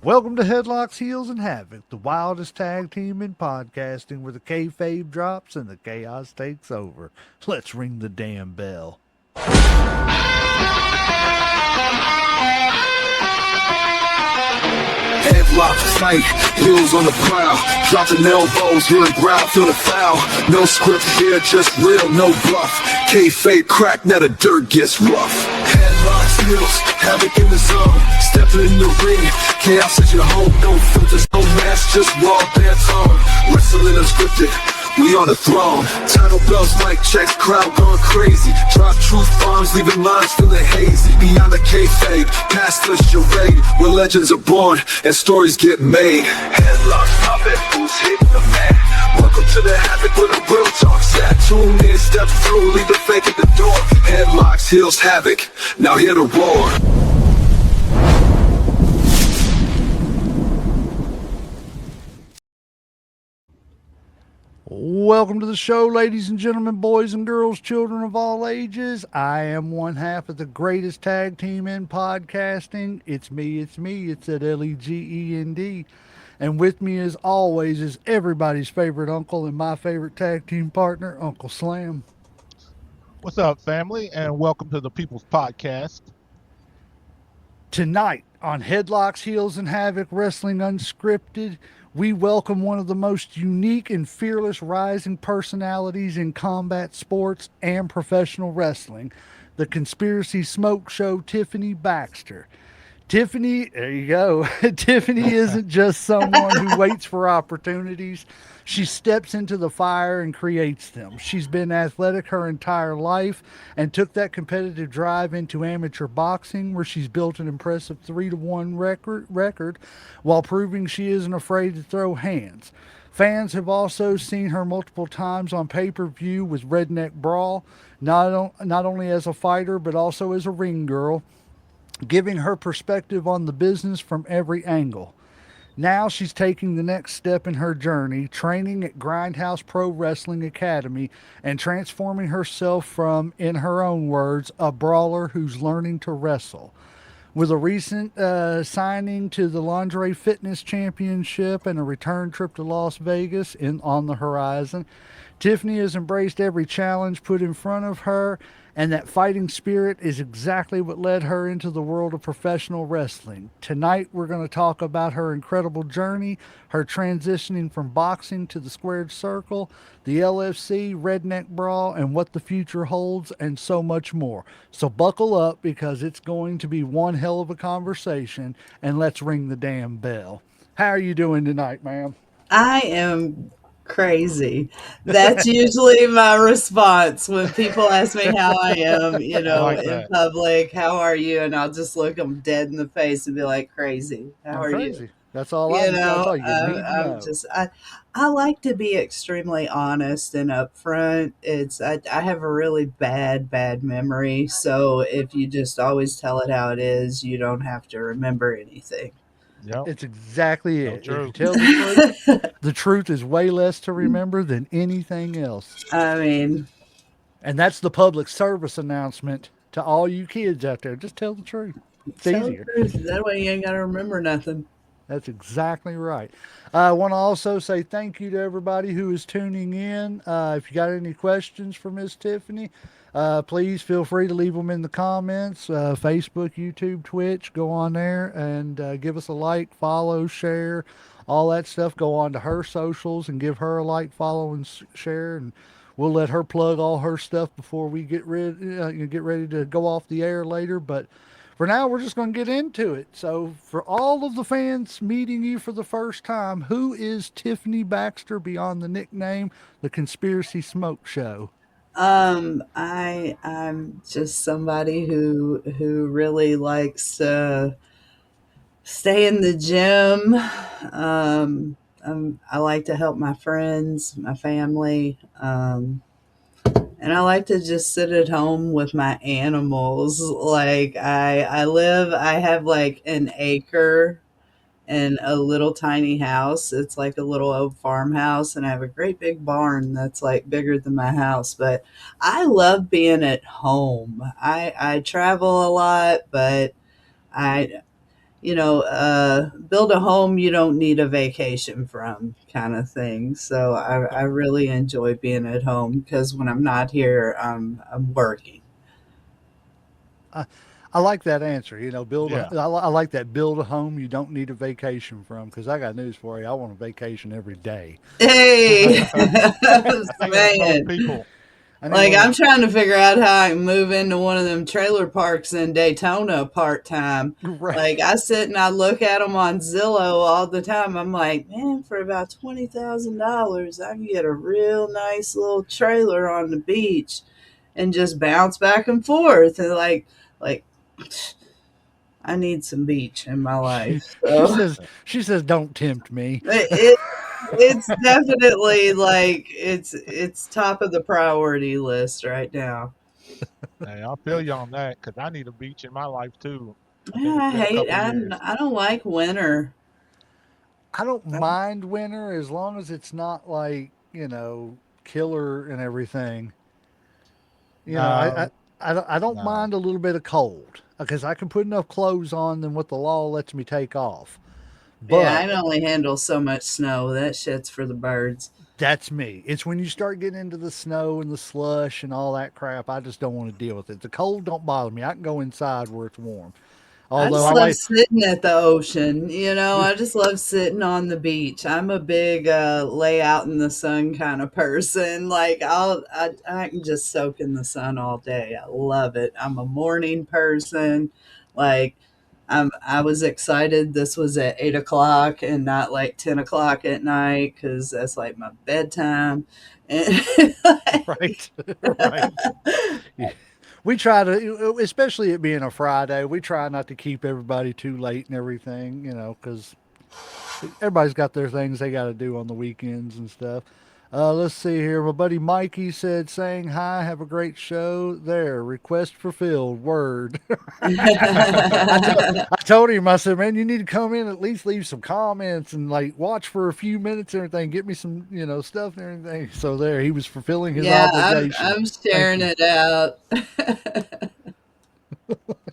Welcome to Headlocks, Heels, and Havoc, the wildest tag team in podcasting where the kayfabe drops and the chaos takes over. Let's ring the damn bell. Headlock fight, heels on the prowl, dropping elbows, hearing growl, feel the foul. No script here, just real, no bluff. Kayfabe crack, now the dirt gets rough. Headlocks, heels, havoc in the zone. Stepping in the ring, chaos at your home. No filters, no mask, just raw pants on. Wrestling unscripted. We on the throne, title bells, mic checks, crowd going crazy. Drop truth bombs, leaving lines feeling hazy. Beyond the kayfabe, past the charade, where legends are born and stories get made. Headlocks poppin', who's hitting the mat? Welcome to the Havoc where the real talk's at. Tune in, step through, leave the fake at the door. Headlocks, heels, Havoc, now hear the roar. Welcome to the show, ladies and gentlemen, boys and girls, children of all ages. I am one half of the greatest tag team in podcasting. It's me, it's that Legend. And with me, as always, is everybody's favorite uncle and my favorite tag team partner, Uncle Slam. What's up, family, and welcome to the People's Podcast. Tonight on Headlocks, Heels, and Havoc Wrestling Unscripted, we welcome one of the most unique and fearless rising personalities in combat sports and professional wrestling, the Conspiracy Smokeshow Tiffany Baxter. Tiffany, there you go. Tiffany isn't just someone who waits for opportunities. She steps into the fire and creates them. She's been athletic her entire life and took that competitive drive into amateur boxing, where she's built an impressive 3-1 record while proving she isn't afraid to throw hands. Fans have also seen her multiple times on pay-per-view with Redneck Brawl, not only as a fighter but also as a ring girl, giving her perspective on the business from every angle. Now she's taking the next step in her journey, training at Grindhouse Pro Wrestling Academy and transforming herself from, in her own words, a brawler who's learning to wrestle. With a recent signing to the Lingerie Fitness Championship and a return trip to Las Vegas on the horizon, Tiffany has embraced every challenge put in front of her, and that fighting spirit is exactly what led her into the world of professional wrestling. Tonight, we're going to talk about her incredible journey, her transitioning from boxing to the squared circle, the LFC, Redneck Brawl, and what the future holds, and so much more. So buckle up, because it's going to be one hell of a conversation, and let's ring the damn bell. How are you doing tonight, ma'am? I am crazy. That's usually my response when people ask me how I am, Like in that. public. How are you? And I'll just look them dead in the face and be like, crazy. How I'm are you? crazy. That's all you need to I'm know. just I like to be extremely honest and upfront. I have a really bad memory, so if you just always tell it how it is, you don't have to remember anything. Yep, It's exactly so it. If you true. tell the truth is way less to remember than anything else. I mean, And that's the public service announcement to all you kids out there. Just tell the truth. It's tell the easier. truth. That way you ain't got to remember nothing. That's exactly right. I want to also say thank you to everybody who is tuning in. If you got any questions for Miss Tiffany, please feel free to leave them in the comments. Facebook, YouTube, Twitch. Go on there and give us a like, follow, share, all that stuff. Go on to her socials and give her a like, follow, and share. And we'll let her plug all her stuff before we get ready to go off the air later. But for now, we're just going to get into it. So, for all of the fans meeting you for the first time, who is Tiffany Baxter beyond the nickname, the Conspiracy Smoke Show? I'm just somebody who really likes to stay in the gym. I like to help my friends, my family, and I like to just sit at home with my animals. Like I have like an acre in a little tiny house. It's like a little old farmhouse, and I have a great big barn that's like bigger than my house. But I love being at home. I travel a lot, but I build a home you don't need a vacation from kind of thing. So I really enjoy being at home because when I'm not here, I'm working. I, I like that answer. Yeah. I like that build a home you don't need a vacation from because I got news for you. I want a vacation every day. Hey, I think that's most man. people. I need Like, one I'm of trying to figure out how I can move into one of them trailer parks in Daytona part time. right. Like, I sit and I look at them on Zillow all the time. I'm like, man, for about $20,000, I can get a real nice little trailer on the beach and just bounce back and forth. And like, I need some beach in my She, life. she So says she says don't tempt me. it, it's definitely like it's top of the priority list right now. Hey, I'll feel you on that because I need a beach in my life too. I think Yeah, it's been a couple years. I don't like winter. I don't mind winter as long as it's not like killer and everything. You know, I I No, I don't no. mind a little bit of cold because I can put enough clothes on than what the law lets me take off. Yeah, I But can only handle so much snow. That shit's for the birds. that's me. It's when you start getting into the snow and the slush and all that crap, I just don't want to deal with it. The cold don't bother me. I can go inside where it's warm. I Although just I love like, sitting at the ocean. I just love sitting on the beach. I'm a big lay out in the sun kind of person. Like I can just soak in the sun all day. I love it. I'm a morning person. Like I was excited this was at 8 o'clock and not like 10 o'clock at night because that's like my bedtime. And right, right. Yeah. We try to, especially it being a Friday, we try not to keep everybody too late and everything, because everybody's got their things they got to do on the weekends and stuff. Let's see here. My buddy Mikey said, saying hi, have a great show. There, request fulfilled. Word. I told him, I said, man, you need to come in, at least leave some comments and like watch for a few minutes and everything. Get me some, stuff and everything. So there, he was fulfilling his yeah, obligation. I'm Thank sharing you. it out.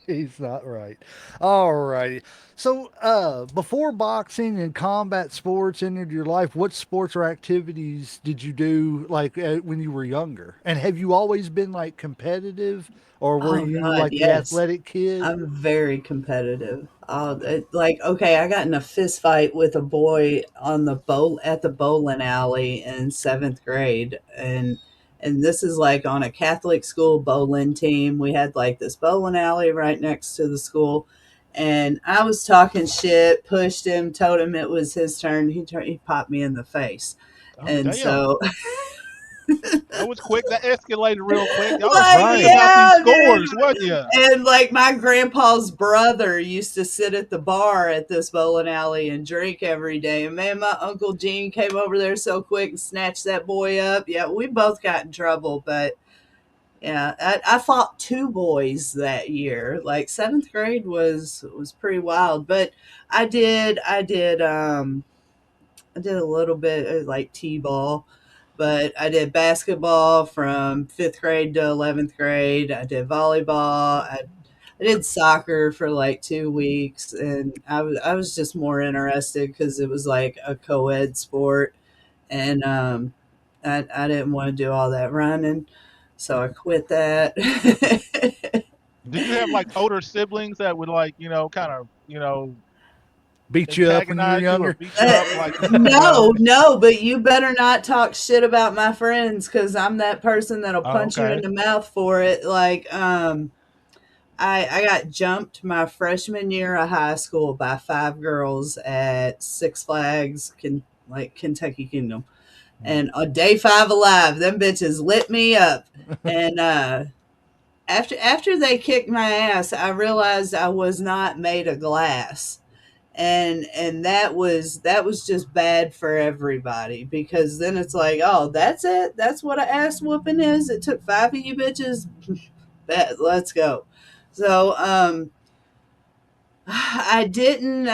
He's not right. All righty. So, before boxing and combat sports entered your life, what sports or activities did you do like when you were younger? And have you always been like competitive, or were Oh you God, like the yes. athletic kid? I'm very competitive. Okay. Like, okay, I got in a fist fight with a boy on the bowl at the bowling alley in seventh grade, and this is like on a Catholic school bowling team. We had like this bowling alley right next to the school, and I was talking shit, pushed him, told him it was his turn. He popped me in the face, Oh, and damn. so That was quick. That escalated real quick. Y'all was like, running Right. about these yeah, dude. scores, wasn't you? And like my grandpa's brother used to sit at the bar at this bowling alley and drink every day. And man, my Uncle Gene came over there so quick and snatched that boy up. Yeah, we both got in trouble, but yeah, I fought two boys that year. Like seventh grade was pretty wild. But I did a little bit of like t-ball, but I did basketball from fifth grade to 11th grade. I did volleyball. I did soccer for like 2 weeks, and I was just more interested because it was like a co-ed sport, and I didn't want to do all that running, so I quit that. Did you have like older siblings that would like, kind of, Beat you up when you were antagonize you or younger. beat you up like, No, no, but you better not talk shit about my friends because I'm that person that'll oh, punch you in okay. the mouth for it. Like, I got jumped my freshman year of high school by five girls at Six Flags, like Kentucky Kingdom, and on day five alive, them bitches lit me up, and after they kicked my ass, I realized I was not made of glass, and that was just bad for everybody because then it's like, oh, that's it, that's what a ass whooping is. It took five of you bitches. Bet, let's go. So I didn't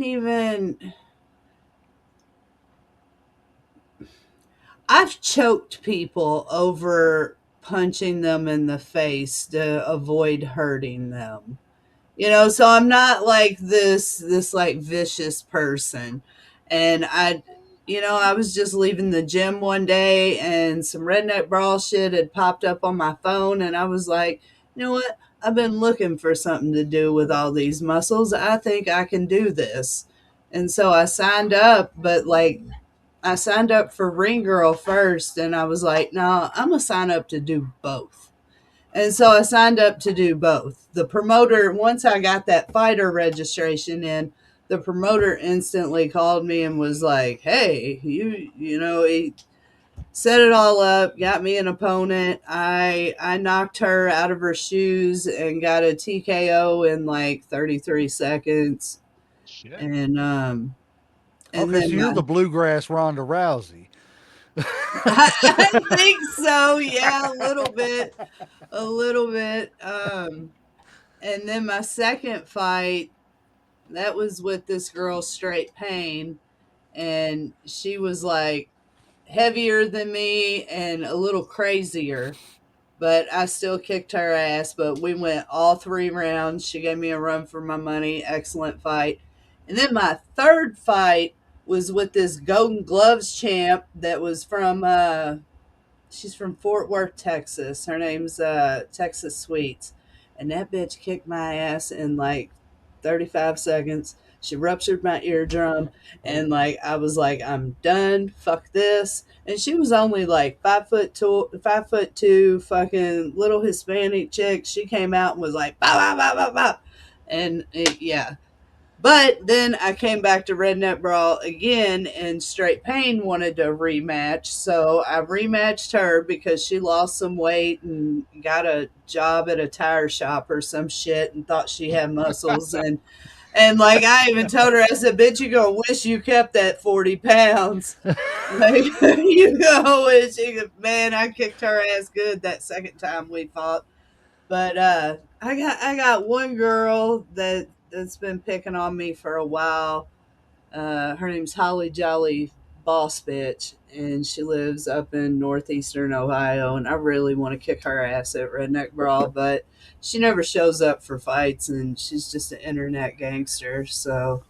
even I've choked people over punching them in the face to avoid hurting them. So I'm not like this like vicious person. And I was just leaving the gym one day and some Redneck Brawl shit had popped up on my phone, and I was like, you know what? I've been looking for something to do with all these muscles. I think I can do this. And so I signed up, but like I signed up for Ring Girl first, and I was like, no, I'm gonna sign up to do both. And so I signed up to do both. The promoter, once I got that fighter registration in, the promoter instantly called me and was like, "Hey, he set it all up, got me an opponent. I knocked her out of her shoes and got a TKO in like 33 seconds." Shit. And Okay, so then you're the bluegrass Ronda Rousey. I think so, yeah, a little bit. And then my second fight, that was with this girl, Straight Pain, and she was like heavier than me and a little crazier, but I still kicked her ass. But we went all 3 rounds. She gave me a run for my money. Excellent fight. And then my third fight was with this Golden Gloves champ that was from she's from Fort Worth, Texas. Her name's Texas Sweets. And that bitch kicked my ass in like 35 seconds. She ruptured my eardrum, and like I was like, I'm done. Fuck this. And she was only like 5'2", 5'2", fucking little Hispanic chick. She came out and was like, bah, bah, bah, bah, bah. And yeah, but then I came back to Redneck Brawl again, and Straight Pain wanted a rematch. So I rematched her because she lost some weight and got a job at a tire shop or some shit and thought she had muscles. And like I even told her, I said, "Bitch, you gonna wish you kept that 40 pounds." Like, you gonna wish man, I kicked her ass good that second time we fought. But I got one girl that's been picking on me for a while. Her name's Holly Jolly Boss Bitch, and she lives up in northeastern Ohio. And I really want to kick her ass at Redneck Brawl, but she never shows up for fights, and she's just an internet gangster. So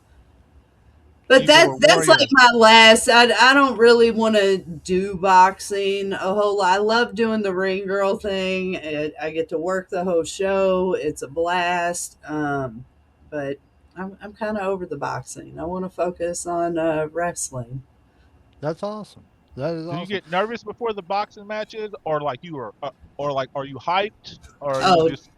but Keyboard that's warrior. like my last. I don't really want to do boxing a whole lot. I love doing the ring girl thing. I get to work the whole show. It's a blast. But I'm kind of over the boxing. I want to focus on wrestling. That's awesome. That is Do you awesome. get nervous before the boxing matches, or like you are, or like are you hyped, or are you Oh, just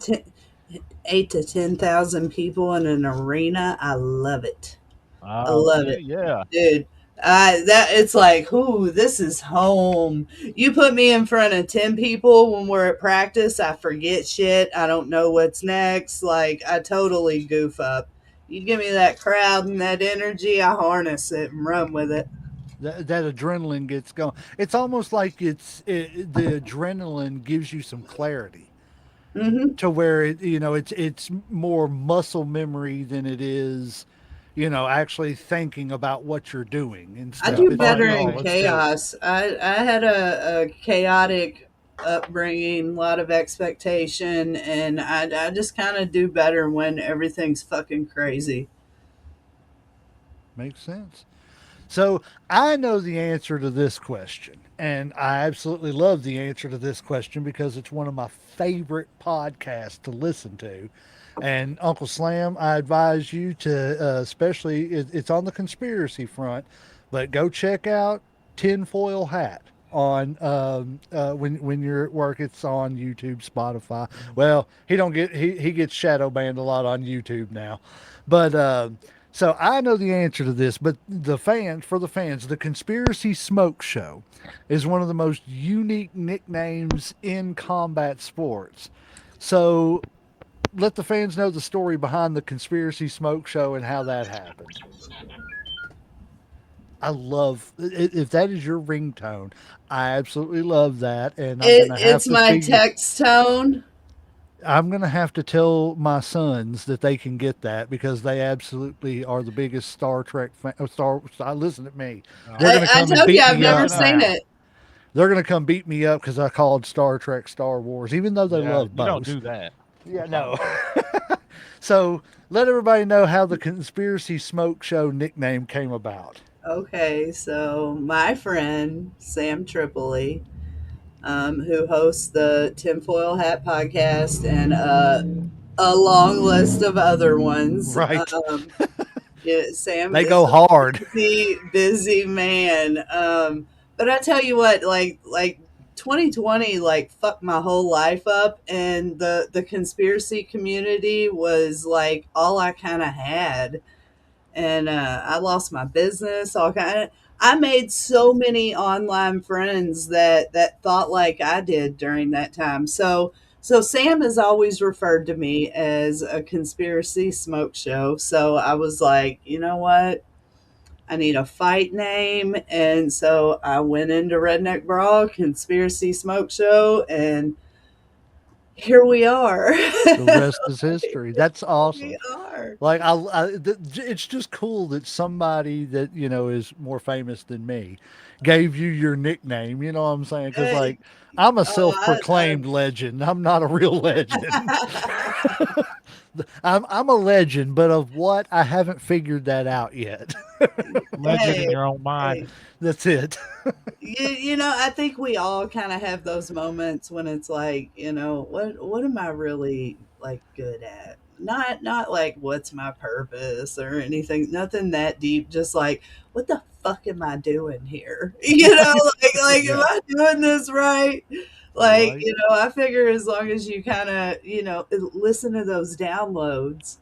8 to 10,000 people in an arena. I love it. I love okay? it, Yeah. dude. That it's like, ooh, this is home. You put me in front of 10 people when we're at practice, I forget shit. I don't know what's next. Like I totally goof up. You give me that crowd and that energy, I harness it and run with it. That adrenaline gets going. It's almost like the adrenaline gives you some clarity Hmm. to where it's more muscle memory than it is, actually thinking about what you're doing and I stuff. Yeah. do It's like, better oh, in let's do it. chaos. I had a chaotic upbringing, a lot of expectation, and I just kind of do better when everything's fucking crazy. Makes sense. So I know the answer to this question, and I absolutely love the answer to this question because it's one of my favorite podcasts to listen to. And Uncle Slam, I advise you to, especially it's on the conspiracy front, but go check out Tinfoil Hat on when you're at work. It's on YouTube, Spotify. Well, he don't get he gets shadow banned a lot on YouTube now, but. So I know the answer to this, but the fans, the Conspiracy Smoke Show is one of the most unique nicknames in combat sports. So let the fans know the story behind the Conspiracy Smoke Show and how that happened. I love if that is your ringtone. I absolutely love that, and It's my text tone. I'm gonna have to tell my sons that they can get that because they absolutely are the biggest Star Trek fan. Listen at me. They're gonna I come and told you beat I've me never up seen now. it. They're gonna come beat me up because I called Star Trek Star Wars, even though they Yeah. love You don't both. do that. Yeah, Stop no. it. So let everybody know how the Conspiracy Smoke Show nickname came about. Okay, so my friend Sam Tripoli, who hosts the Tinfoil Hat podcast and a long list of other ones. Right. Yeah, Sam They is go a hard. busy man. But I tell you what, like 2020, like fucked my whole life up, and the conspiracy community was like all I kind of had, and I lost my business. All kind of. I made so many online friends that thought like I did during that time. So Sam has always referred to me as a conspiracy smoke show. So I was like, you know what? I need a fight name. And so I went into Redneck Brawl, Conspiracy Smoke Show, and here we are. The rest is history. That's We awesome. are. Like it's just cool that somebody that is more famous than me gave you your nickname. You know what I'm saying? Because Hey, like I'm a oh, self-proclaimed legend. I'm not a real legend. I'm a legend, but of what I haven't figured that out yet. Legend in hey, your own mind. hey. That's it. You know, I think we all kind of have those moments when it's like, what am I really like good at? Not like what's my purpose or anything, nothing that deep, just like what the fuck am I doing here? Like am Yeah. I doing this right? Like, Right. I figure as long as you kind of, listen to those downloads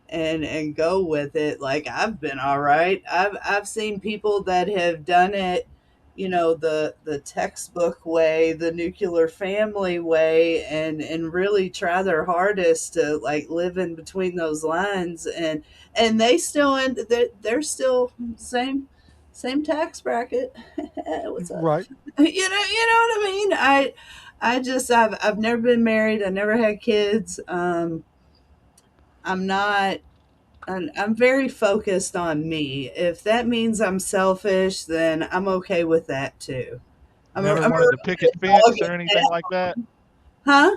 and go with it, like I've been all right. I've seen people that have done it, the textbook way, the nuclear family way, and really try their hardest to like live in between those lines, and they still end they're still same tax bracket. What's up? Right. You know what I mean? I've never been married, I never had kids. I'm not I'm very focused on me. If that means I'm selfish, then I'm okay with that too. Never I'm a wanted the really picket good dog fence or at anything like that. that. Huh?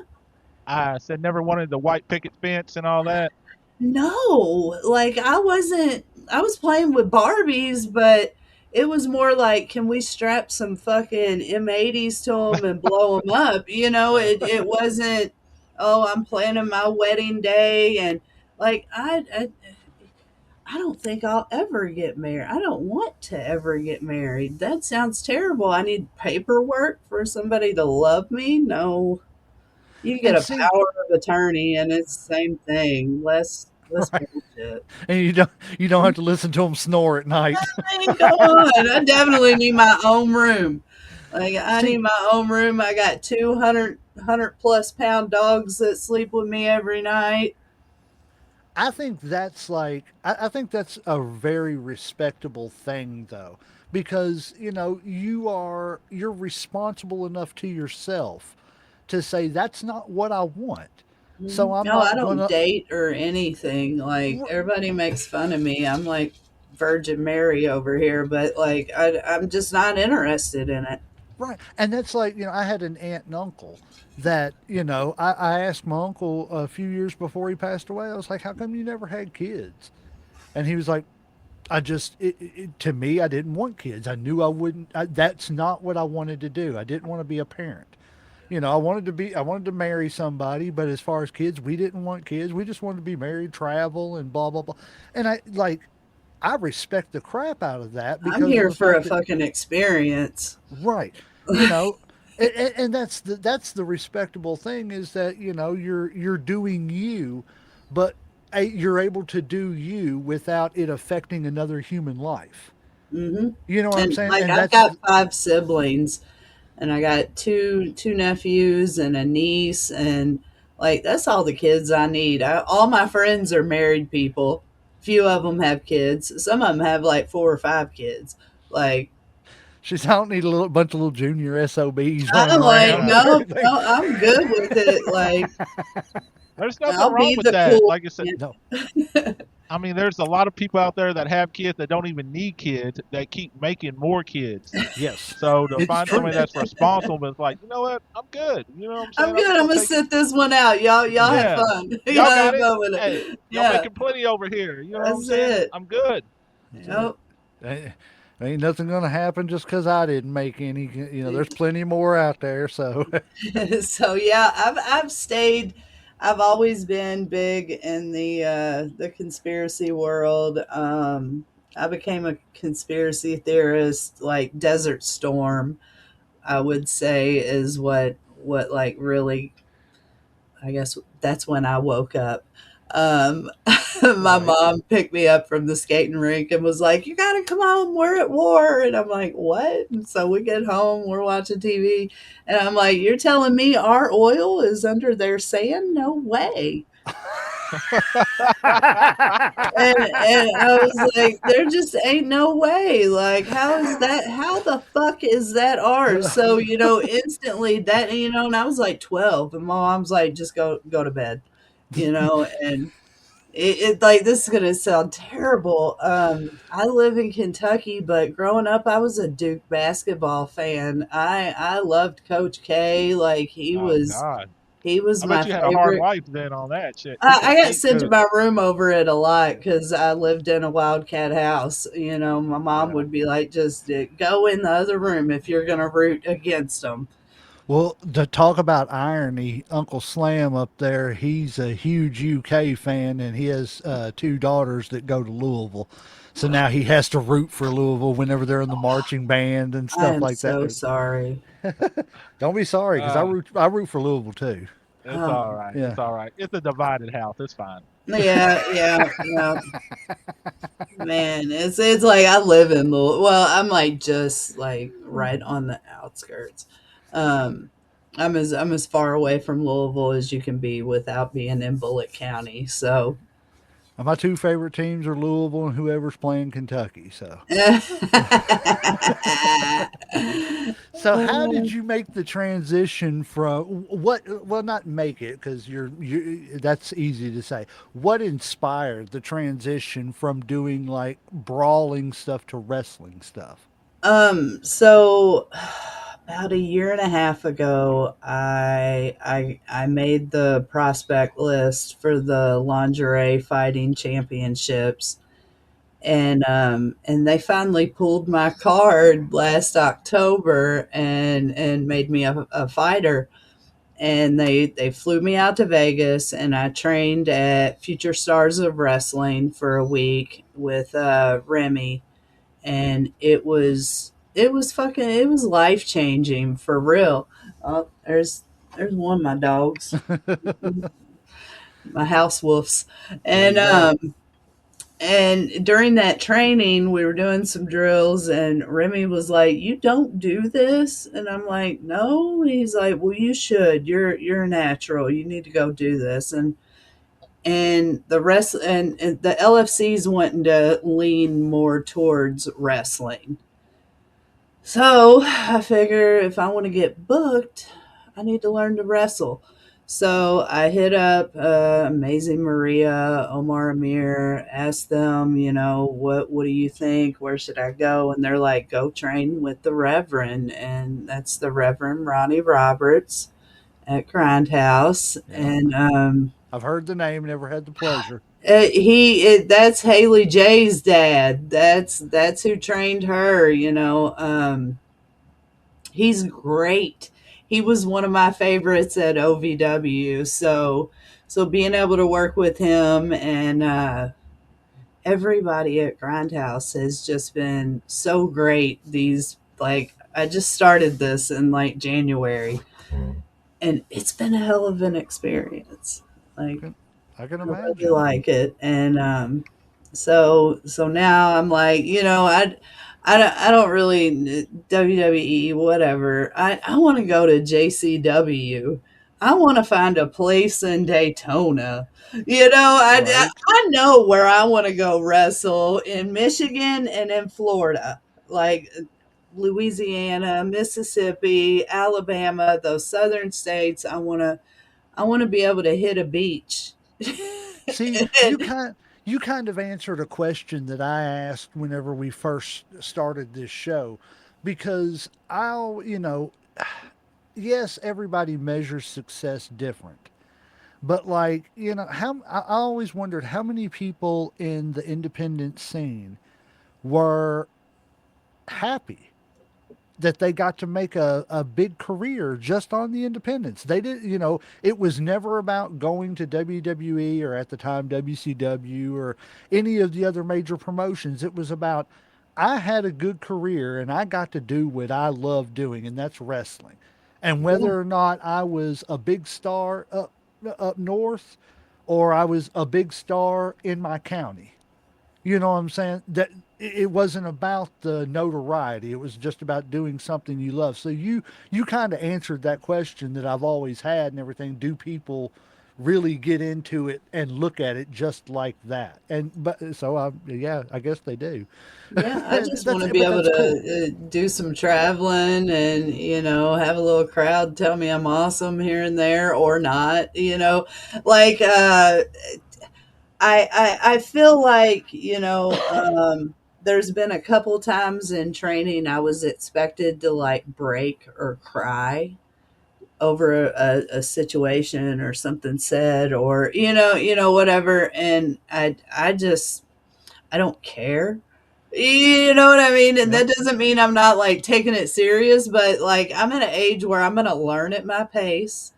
I said never wanted the white picket fence and all that. No, like I was playing with Barbies, but it was more like, can we strap some fucking M80s to them and blow them up? It wasn't, oh, I'm planning my wedding day. And like, I don't think I'll ever get married. I don't want to ever get married. That sounds terrible. I need paperwork for somebody to love me. No, you get And a see, power of attorney, and it's the same thing. Less right. bullshit. And you don't have to listen to them snore at night. I mean, come on. I definitely need my own room. Like I need See, my own room. I got 200 plus pound dogs that sleep with me every night. I think that's a very respectable thing though, because you're responsible enough to yourself to say that's not what I want. So I'm No, I not don't gonna. date or anything. Like everybody makes fun of me. I'm like Virgin Mary over here, but like I'm just not interested in it. Right. And that's like, I had an aunt and uncle that, I asked my uncle a few years before he passed away, I was like, how come you never had kids? And he was like, to me, I didn't want kids. I knew I wouldn't, that's not what I wanted to do. I didn't want to be a parent. I wanted to marry somebody, but as far as kids, we didn't want kids. We just wanted to be married, travel, and blah, blah, blah. And I respect the crap out of that I'm because of here the for a fact that, fucking experience. right. You know, and that's the respectable thing is that you're doing you, but you're able to do you without it affecting another human life. hmm You know what I'm And saying? like And I've that's got five siblings, and I got two nephews and a niece, and like that's all the kids I need. All my friends are married people. Few of them have kids. Some of them have like four or five kids. Like she's I don't need a little bunch of little junior SOBs running I'm like, around Yeah. and no, everything. no, I'm good with it. Like There's nothing I'll wrong be with the that. cool. Like I said, No, I mean, there's a lot of people out there that have kids that don't even need kids that keep making more kids. Yes, So to it's find somebody true. that's responsible, is like, you know what, I'm good. You know what I'm I'm saying? I'm good. just I'm gonna gonna take it. sit this one out. Y'all have Yeah, fun. Y'all y'all got have it. fun with Hey, it. y'all Yeah, making plenty over here. You know what I'm that's saying? it. I'm good. That's it. Yep. Ain't nothing gonna happen just because I didn't make any. There's plenty more out there. So, So yeah, I've stayed. I've always been big in the conspiracy world. I became a conspiracy theorist like Desert Storm. I would say is what like really. I guess that's when I woke up. Um, my right. mom picked me up from the skating rink and was like, "You gotta come home. We're at war." And I'm like, "What?" And so we get home. We're watching TV, and I'm like, "You're telling me our oil is under their sand? No way." And I was like, "There just ain't no way. Like, how is that? How the fuck is that ours?" So instantly that and I was like 12, and my mom's like, "Just go to bed," and like this is gonna sound terrible. I live in Kentucky, but growing up, I was a Duke basketball fan. I loved Coach K. Like Oh God, he was I bet my you had a hard favorite. life then on that shit. I got Hate sent to Coach. my room over it a lot because I lived in a wildcat house. My mom Yeah. would be like, "Just go in the other room if you're gonna root against them." Well, to talk about irony, Uncle Slam up there, he's a huge UK fan, and he has two daughters that go to Louisville. So now he has to root for Louisville whenever they're in the marching band and I stuff am like so that. sorry. Don't be sorry, because I Uh, root. I root for Louisville too. it's Oh, all right. Yeah. It's all right. It's a divided house. It's fine. yeah, yeah, yeah. Man, it's like I live in Louisville. Well, I'm like just like right on the outskirts. Um, I'm as far away from Louisville as you can be without being in Bullitt County. So, My two favorite teams are Louisville and whoever's playing Kentucky. So, so how did you make the transition from what? Well, not make it because you. That's easy to say. What inspired the transition from doing like brawling stuff to wrestling stuff? so about a year and a half ago, I made the prospect list for the Lingerie Fighting Championships, and they finally pulled my card last October and made me a fighter. And they flew me out to Vegas, and I trained at Future Stars of Wrestling for a week with Remy, and it was life changing for real. Oh, there's one of my dogs, my house wolves, There and you go. during that training we were doing some drills, and Remy was like, "You don't do this," and I'm like, "No." He's like, "Well, you should. You're a natural. You need to go do this." And the rest and the LFC's wanting to lean more towards wrestling. So I figure if I want to get booked, I need to learn to wrestle. So I hit up Amazing Maria, Omar Amir, asked them, what do you think? Where should I go? And they're like, go train with the Reverend, and that's the Reverend Ronnie Roberts at Grindhouse, Yep. and I've heard the name, never had the pleasure. that's Haley J's dad. That's who trained her. He's great. He was one of my favorites at OVW. So being able to work with him and everybody at Grindhouse has just been so great. These like I just started this in like January, and it's been a hell of an experience. Like I can I really imagine. like it, and so now I'm like, I don't really WWE whatever. I want to go to JCW. I want to find a place in Daytona. I Right. I know where I want to go wrestle in Michigan and in Florida, like Louisiana, Mississippi, Alabama, those southern states. I want to be able to hit a beach. See, you kind of answered a question that I asked whenever we first started this show, because yes, everybody measures success different. But like, how I always wondered how many people in the independent scene were happy that they got to make a big career just on the independents. They did, it was never about going to WWE or at the time WCW or any of the other major promotions. It was about, I had a good career and I got to do what I love doing, and that's wrestling. And Yeah. whether or not I was a big star up north or I was a big star in my county, you know what I'm saying? That it wasn't about the notoriety. It was just about doing something you love. So you kind of answered that question that I've always had and everything. Do people really get into it and look at it just like that? And but so yeah, I guess they do. Yeah, I just want That's to be but able that's cool. to do some traveling and, have a little crowd tell me I'm awesome here and there or not, like, I feel like, there's been a couple times in training I was expected to like break or cry over a situation or something said or, whatever. And I just, I don't care. You know what I mean? And Yep. that doesn't mean I'm not like taking it serious, but like I'm at an age where I'm going to learn at my pace.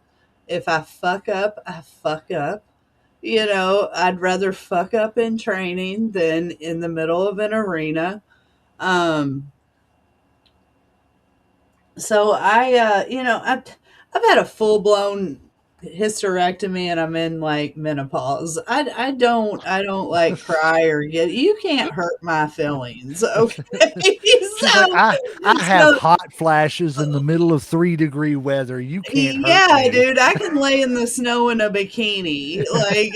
If I fuck up, I fuck up. I'd rather fuck up in training than in the middle of an arena. Um, so I've had a full blown hysterectomy and I'm in like menopause. I don't like cry or get, you can't hurt my feelings. Okay. She's like, I have So hot flashes in the middle of 3-degree weather. You can't hurt yeah, me. dude, I can lay in the snow in a bikini. Like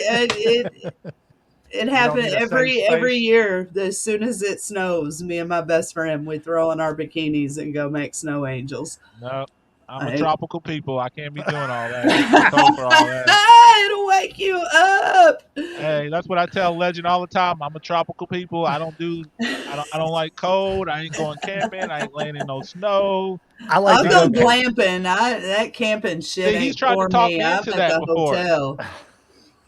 it You don't happened need a safe every space. year. As soon as it snows, me and my best friend we throw on our bikinis and go make snow angels. No, I'm a I, tropical people. I can't be doing all that. It's too cold for all that. it'll wake you up. Hey, that's what I tell Legend all the time. I'm a tropical people. I don't do. I don't like cold. I ain't going camping. I ain't laying in no snow. I like I'll to None go go. of that. glamping. That camping shit See, he's ain't tried to for talk me. me I'm into at that the before. hotel.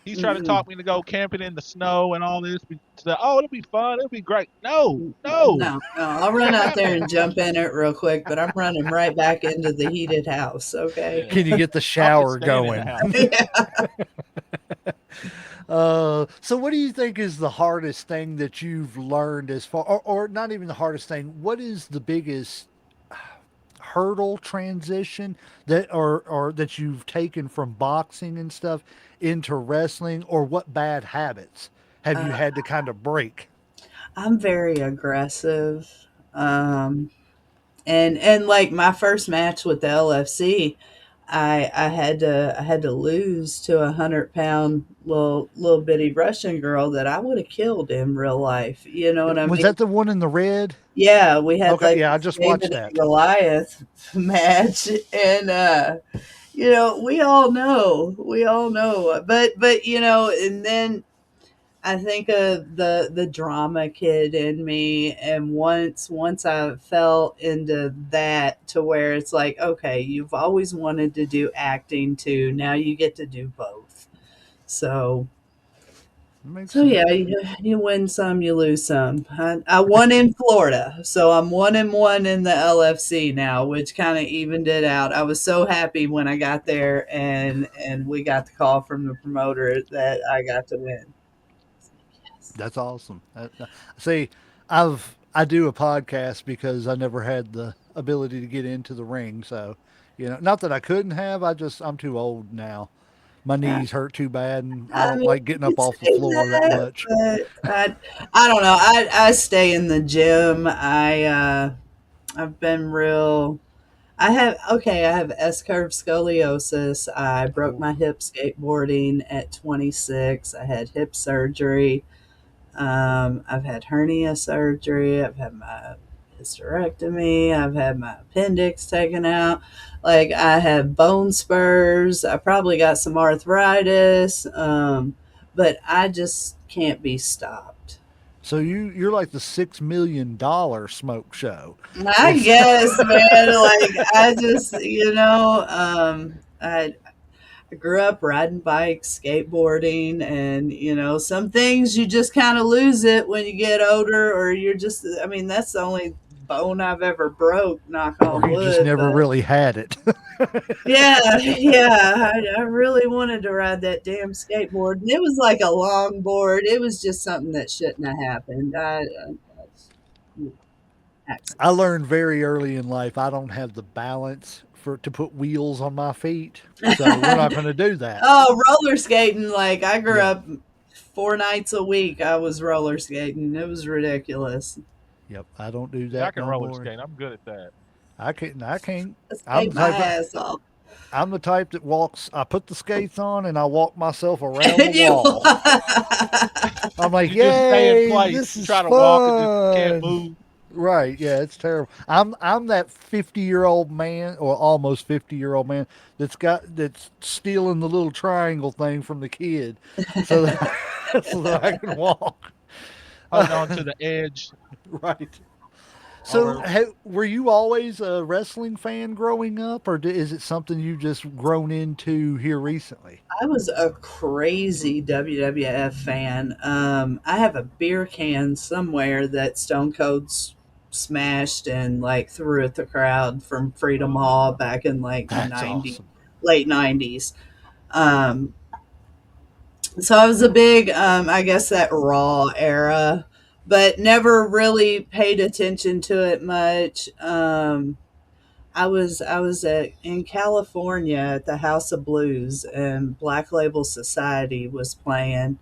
He's trying to Mm-mm. talk me to go camping in the snow and all this. Oh, it'll be fun. It'll be great. No, no, No, no, I'll it's run not out there happening. and jump in it real quick, but I'm running right back into the heated house. Okay. Yeah, Can you get the I'm just shower staying in the going? house. So what do you think is the hardest thing that you've learned as far, or not even the hardest thing? What is the biggest hurdle transition that, or that you've taken from boxing and stuff into wrestling, or what bad habits have you Uh, had to kind of break? I'm very aggressive. Um, and like my first match with the LFC, I had to lose to 100 pound little bitty Russian girl that I would have killed in real life. You know what I Was mean? that the one in the red? Yeah, we had Okay, like yeah, I this just David watched and that. Goliath match, and we all know, but and then I think of the drama kid in me, and once I fell into that to where it's like, okay, you've always wanted to do acting too, now you get to do both. So Makes so sense. yeah, you win some, you lose some. I won in Florida, so I'm 1-1 in the LFC now, which kind of evened it out. I was so happy when I got there, and we got the call from the promoter that I got to win. Yes. That's awesome. See, I do a podcast because I never had the ability to get into the ring. So, not that I couldn't have. I'm too old now. My Uh, knees hurt too bad, and I I don't mean, like getting you up off the say floor that that, much. but I don't know. I stay in the gym. I've been real. I have S curve scoliosis. I broke Oh, my hip skateboarding at 26. I had hip surgery. I've had hernia surgery. I've had my hysterectomy. I've had my appendix taken out. Like I have bone spurs. I probably got some arthritis. But I just can't be stopped. So you're like the $6 million smoke show. I It's guess, man. Like I just, I grew up riding bikes, skateboarding, and some things you just kind of lose it when you get older, or you're just. I mean, that's the only bone I've ever broke. Knock on or you just wood, never but really had it. yeah, yeah. I really wanted to ride that damn skateboard, and it was like a long board. It was just something that shouldn't have happened. I Accident. learned very early in life I don't have the balance for to put wheels on my feet, so we're not going to do that. Oh, roller skating! Like I grew Yeah. up 4 nights a week. I was roller skating. It was ridiculous. Yep. I don't do Yeah, I that can no roller more. skate. I'm good at that. I can't. I can't. I I'm skate the my type. ass off. I'm the type that walks. I put the skates on and I walk myself around the You- wall. I'm like, You just stay in yay, place. this You is try to walk and just can't fun. move. Right? Yeah, it's terrible. I'm that 50-year-old man, or almost 50-year-old man that's stealing the little triangle thing from the kid, so that so that I can walk. Holding on to the edge. Right. So, Or were you always a wrestling fan growing up, or is it something you just grown into here recently? I was a crazy WWF fan. I have a beer can somewhere that Stone Cold smashed and like threw at the crowd from Freedom Hall back in like the That's 90s, awesome. late 90s. Um, so I was a big, I guess that Raw era, but never really paid attention to it much. In California at the House of Blues, and Black Label Society was playing,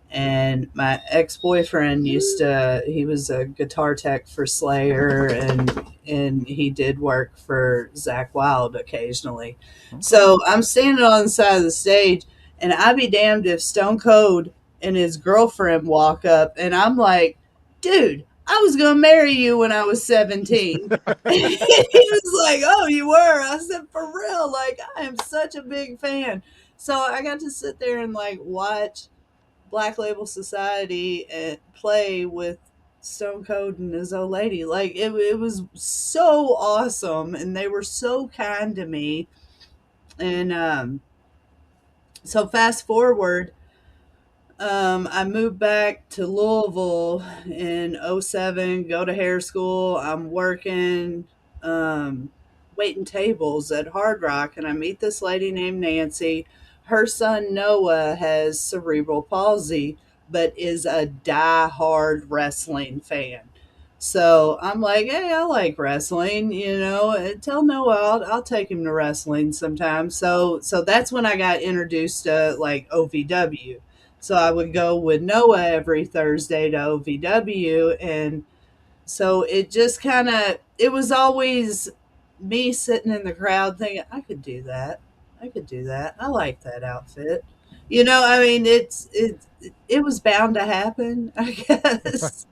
and my ex-boyfriend he was a guitar tech for Slayer, and he did work for Zach Wild occasionally. Okay. So I'm standing on the side of the stage, and I'd be damned if Stone Cold and his girlfriend walk up, and I'm like, dude, I was gonna marry you when I was 17. And he was like, oh, you were? I said, for real, like I am such a big fan. So I got to sit there and like watch Black Label Society and play with Stone Cold and his old lady. Like it was so awesome, and they were so kind to me. And so fast forward, I moved back to Louisville in '07. Go to hair school. I'm working, um, waiting tables at Hard Rock, and I meet this lady named Nancy. Her son Noah has cerebral palsy, but is a die-hard wrestling fan. So I'm like, hey, I like wrestling, Tell Noah I'll take him to wrestling sometime. So that's when I got introduced to like OVW. So I would go with Noah every Thursday to OVW, and so it just kind of it was always me sitting in the crowd thinking I could do that. I could do that. I like that outfit. I mean, it was bound to happen, I guess.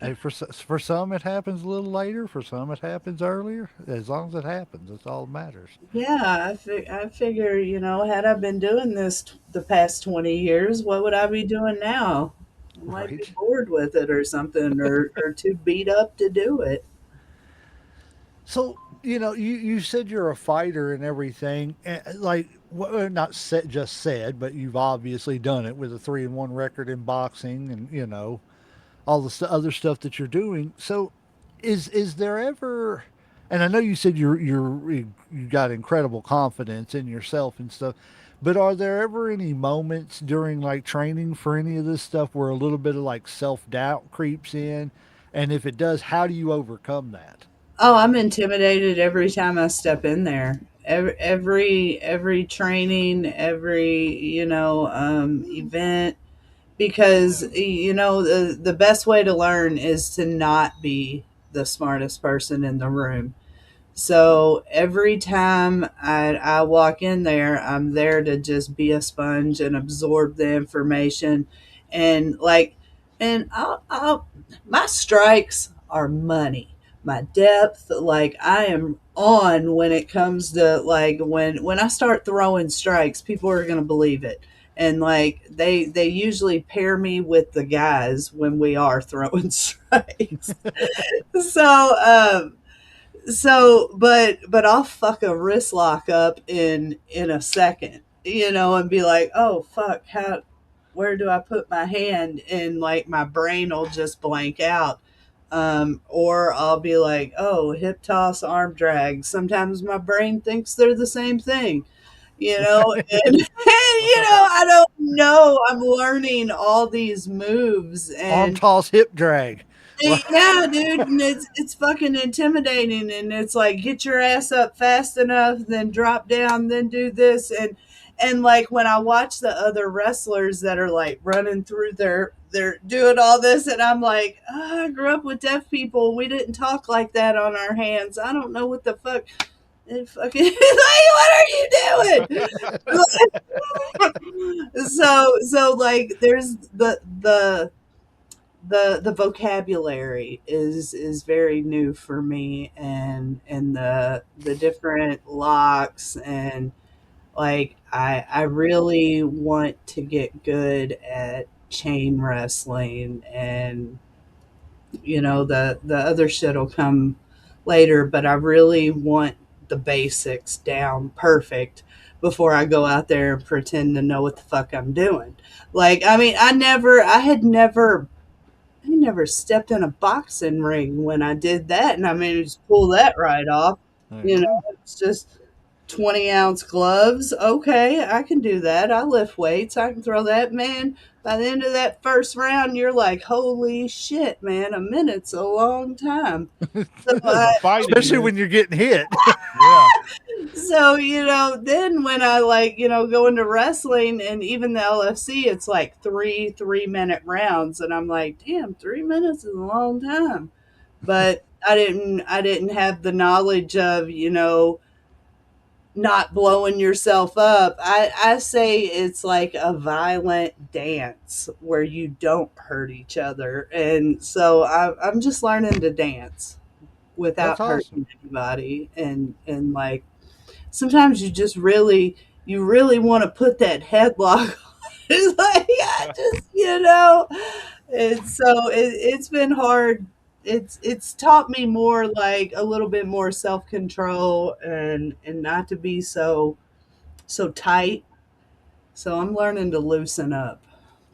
Hey, for some it happens a little later. For some it happens earlier. As long as it happens, that's all that matters. Yeah, I figure, had I been doing this the past 20 years, what would I be doing now? I might be Right. bored with it or something, or too beat up to do it. So you said you're a fighter and everything. Like, not said, just said, but you've obviously done it with a 3-1 record in boxing, and all the other stuff that you're doing. So, is there ever? And I know you said you got incredible confidence in yourself and stuff, but are there ever any moments during like training for any of this stuff where a little bit of like self doubt creeps in? And if it does, how do you overcome that? Oh, I'm intimidated every time I step in there. Every training, every event, because the best way to learn is to not be the smartest person in the room. So every time I walk in there, I'm there to just be a sponge and absorb the information. And like, and my strikes are money. My depth, like I am on when it comes to like when I start throwing strikes, people are going to believe it. and like they usually pair me with the guys when we are throwing strikes. So but I'll fuck a wrist lock up in a second, and be like, oh fuck, how where do I put my hand? And like my brain will just blank out. Or I'll be like, oh, hip toss, arm drag. Sometimes my brain thinks they're the same thing, and I don't know. I'm learning all these moves, Arm and toss, hip drag. yeah, dude, and it's fucking intimidating, and it's like get your ass up fast enough, then drop down, then do this, and like when I watch the other wrestlers that are like running through they're doing all this, and I'm like, I grew up with deaf people. We didn't talk like that on our hands. I don't know what the fuck. And fucking like, what are you doing? So like there's the vocabulary is very new for me, and the different locks, and like I really want to get good at chain wrestling, and the other shit'll come later, but I really want the basics down perfect before I go out there and pretend to know what the fuck I'm doing. Like, I mean, I never stepped in a boxing ring when I did that, and I managed to pull that right off. There you go. It's just 20-ounce gloves. Okay, I can do that. I lift weights. I can throw that. Man, by the end of that first round, you're like, holy shit, man, a minute's a long time. So, The fight Especially is. when you're getting hit. Yeah. then when I like, go into wrestling, and even the LFC, it's like 3 3-minute rounds. And I'm like, damn, 3 minutes is a long time. But I didn't have the knowledge of, not blowing yourself up. I say it's like a violent dance where you don't hurt each other. And so I'm just learning to dance That's without awesome. hurting anybody. And like, sometimes you really want to put that headlock on. It's like, I just, and so it's been hard. It's taught me more, like a little bit more self control, and not to be so tight. So I'm learning to loosen up.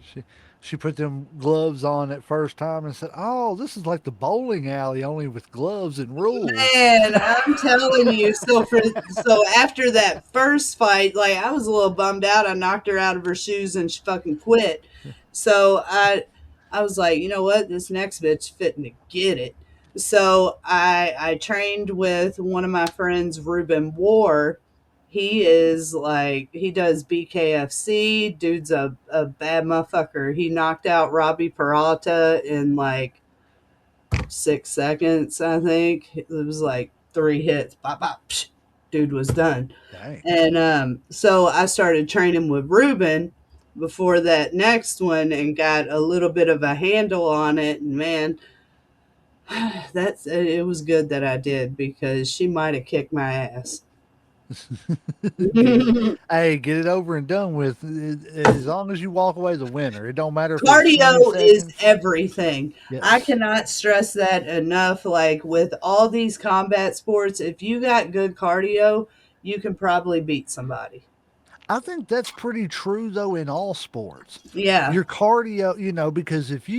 She she put them gloves on at first time and said, "Oh, this is like the bowling alley, only with gloves and rules." Man, I'm telling you. So after that first fight, like I was a little bummed out. I knocked her out of her shoes and she fucking quit. So I was like, you know what, this next bitch fitting to get it. So I trained with one of my friends, Ruben War. He does BKFC. Dude's a bad motherfucker. He knocked out Robbie Peralta in like 6 seconds, I think. It was like 3 hits. Bop, bop, psh, dude was done. Dang. And so I started training with Ruben before that next one, and got a little bit of a handle on it. And man, it was good that I did, because she might have kicked my ass. Get it, hey, get it over and done with. As long as you walk away the winner, it don't matter if it's 20 Cardio is seconds. everything. I Yes. cannot stress that enough. Like with all these combat sports, if you got good cardio, you can probably beat somebody. I think that's pretty true though in all sports. Yeah. Your cardio, because if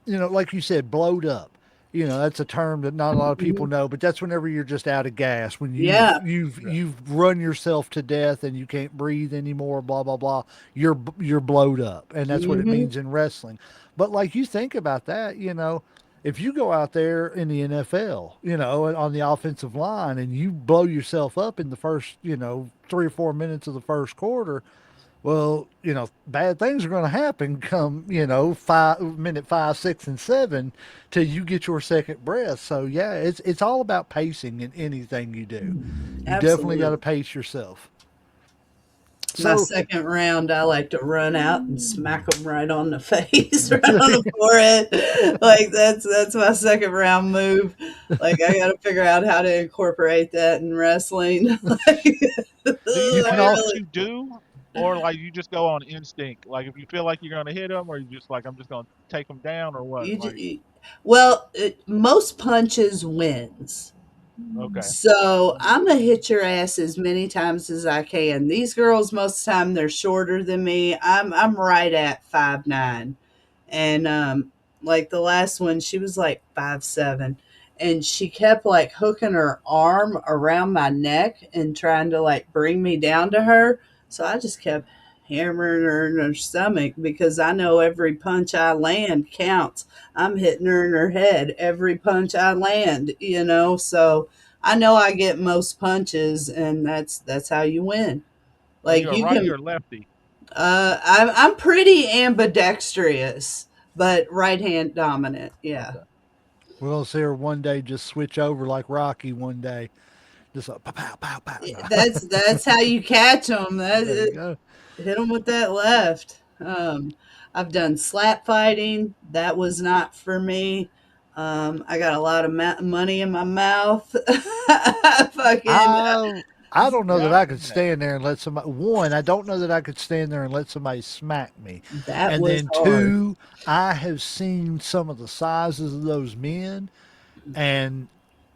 like you said, blowed up. That's a term that not a lot of people Mhm. know, but that's whenever you're just out of gas, when you've Yeah. you've you've run yourself to death and you can't breathe anymore, blah blah blah. You're blowed up, and that's what it Mhm. means in wrestling. But like you think about that, if you go out there in the NFL, and on the offensive line, and you blow yourself up in the first, 3 or 4 minutes of the first quarter, well, bad things are going to happen come, 5 minute 5, 6, and 7 till you get your second breath. So yeah, it's all about pacing in anything you do. You definitely got to Absolutely. pace yourself. My So second round, I like to run out and smack them right on the face, right on the forehead. Like that's my second round move. Like I got to figure out how to incorporate that in wrestling. Like, Do you you know can what all else really, you do? or like you just go on instinct. Like if you feel like you're gonna hit him, or you just like I'm just gonna take him down, or what? You, Like well, most punches wins. okay, So I'm gonna hit your ass as many times as I can. These girls, most of the time, they're shorter than me. I'm right at 5'9", and like the last one, she was like 5'7", and she kept like hooking her arm around my neck and trying to like bring me down to her. So I just kept hammering her in her stomach because I know every punch I land counts. I'm hitting her in her head every punch I land, so I know I get most punches, and that's how you win. are Like you a you righty can, or lefty? I'm pretty ambidextrous, but right hand dominant. Yeah, Okay, We're gonna see her one day just switch over like Rocky one day, just like pow pow pow pow. No. that's how you catch them. There you go. Hit them with that left. I've done slap fighting. That was not for me. I got a lot of money in my mouth. Fucking, I I don't know yeah, that I've I could seen that. stand there and let somebody. One, I don't know that I could stand there and let somebody smack me. that And was then hard. two, I have seen some of the sizes of those men, and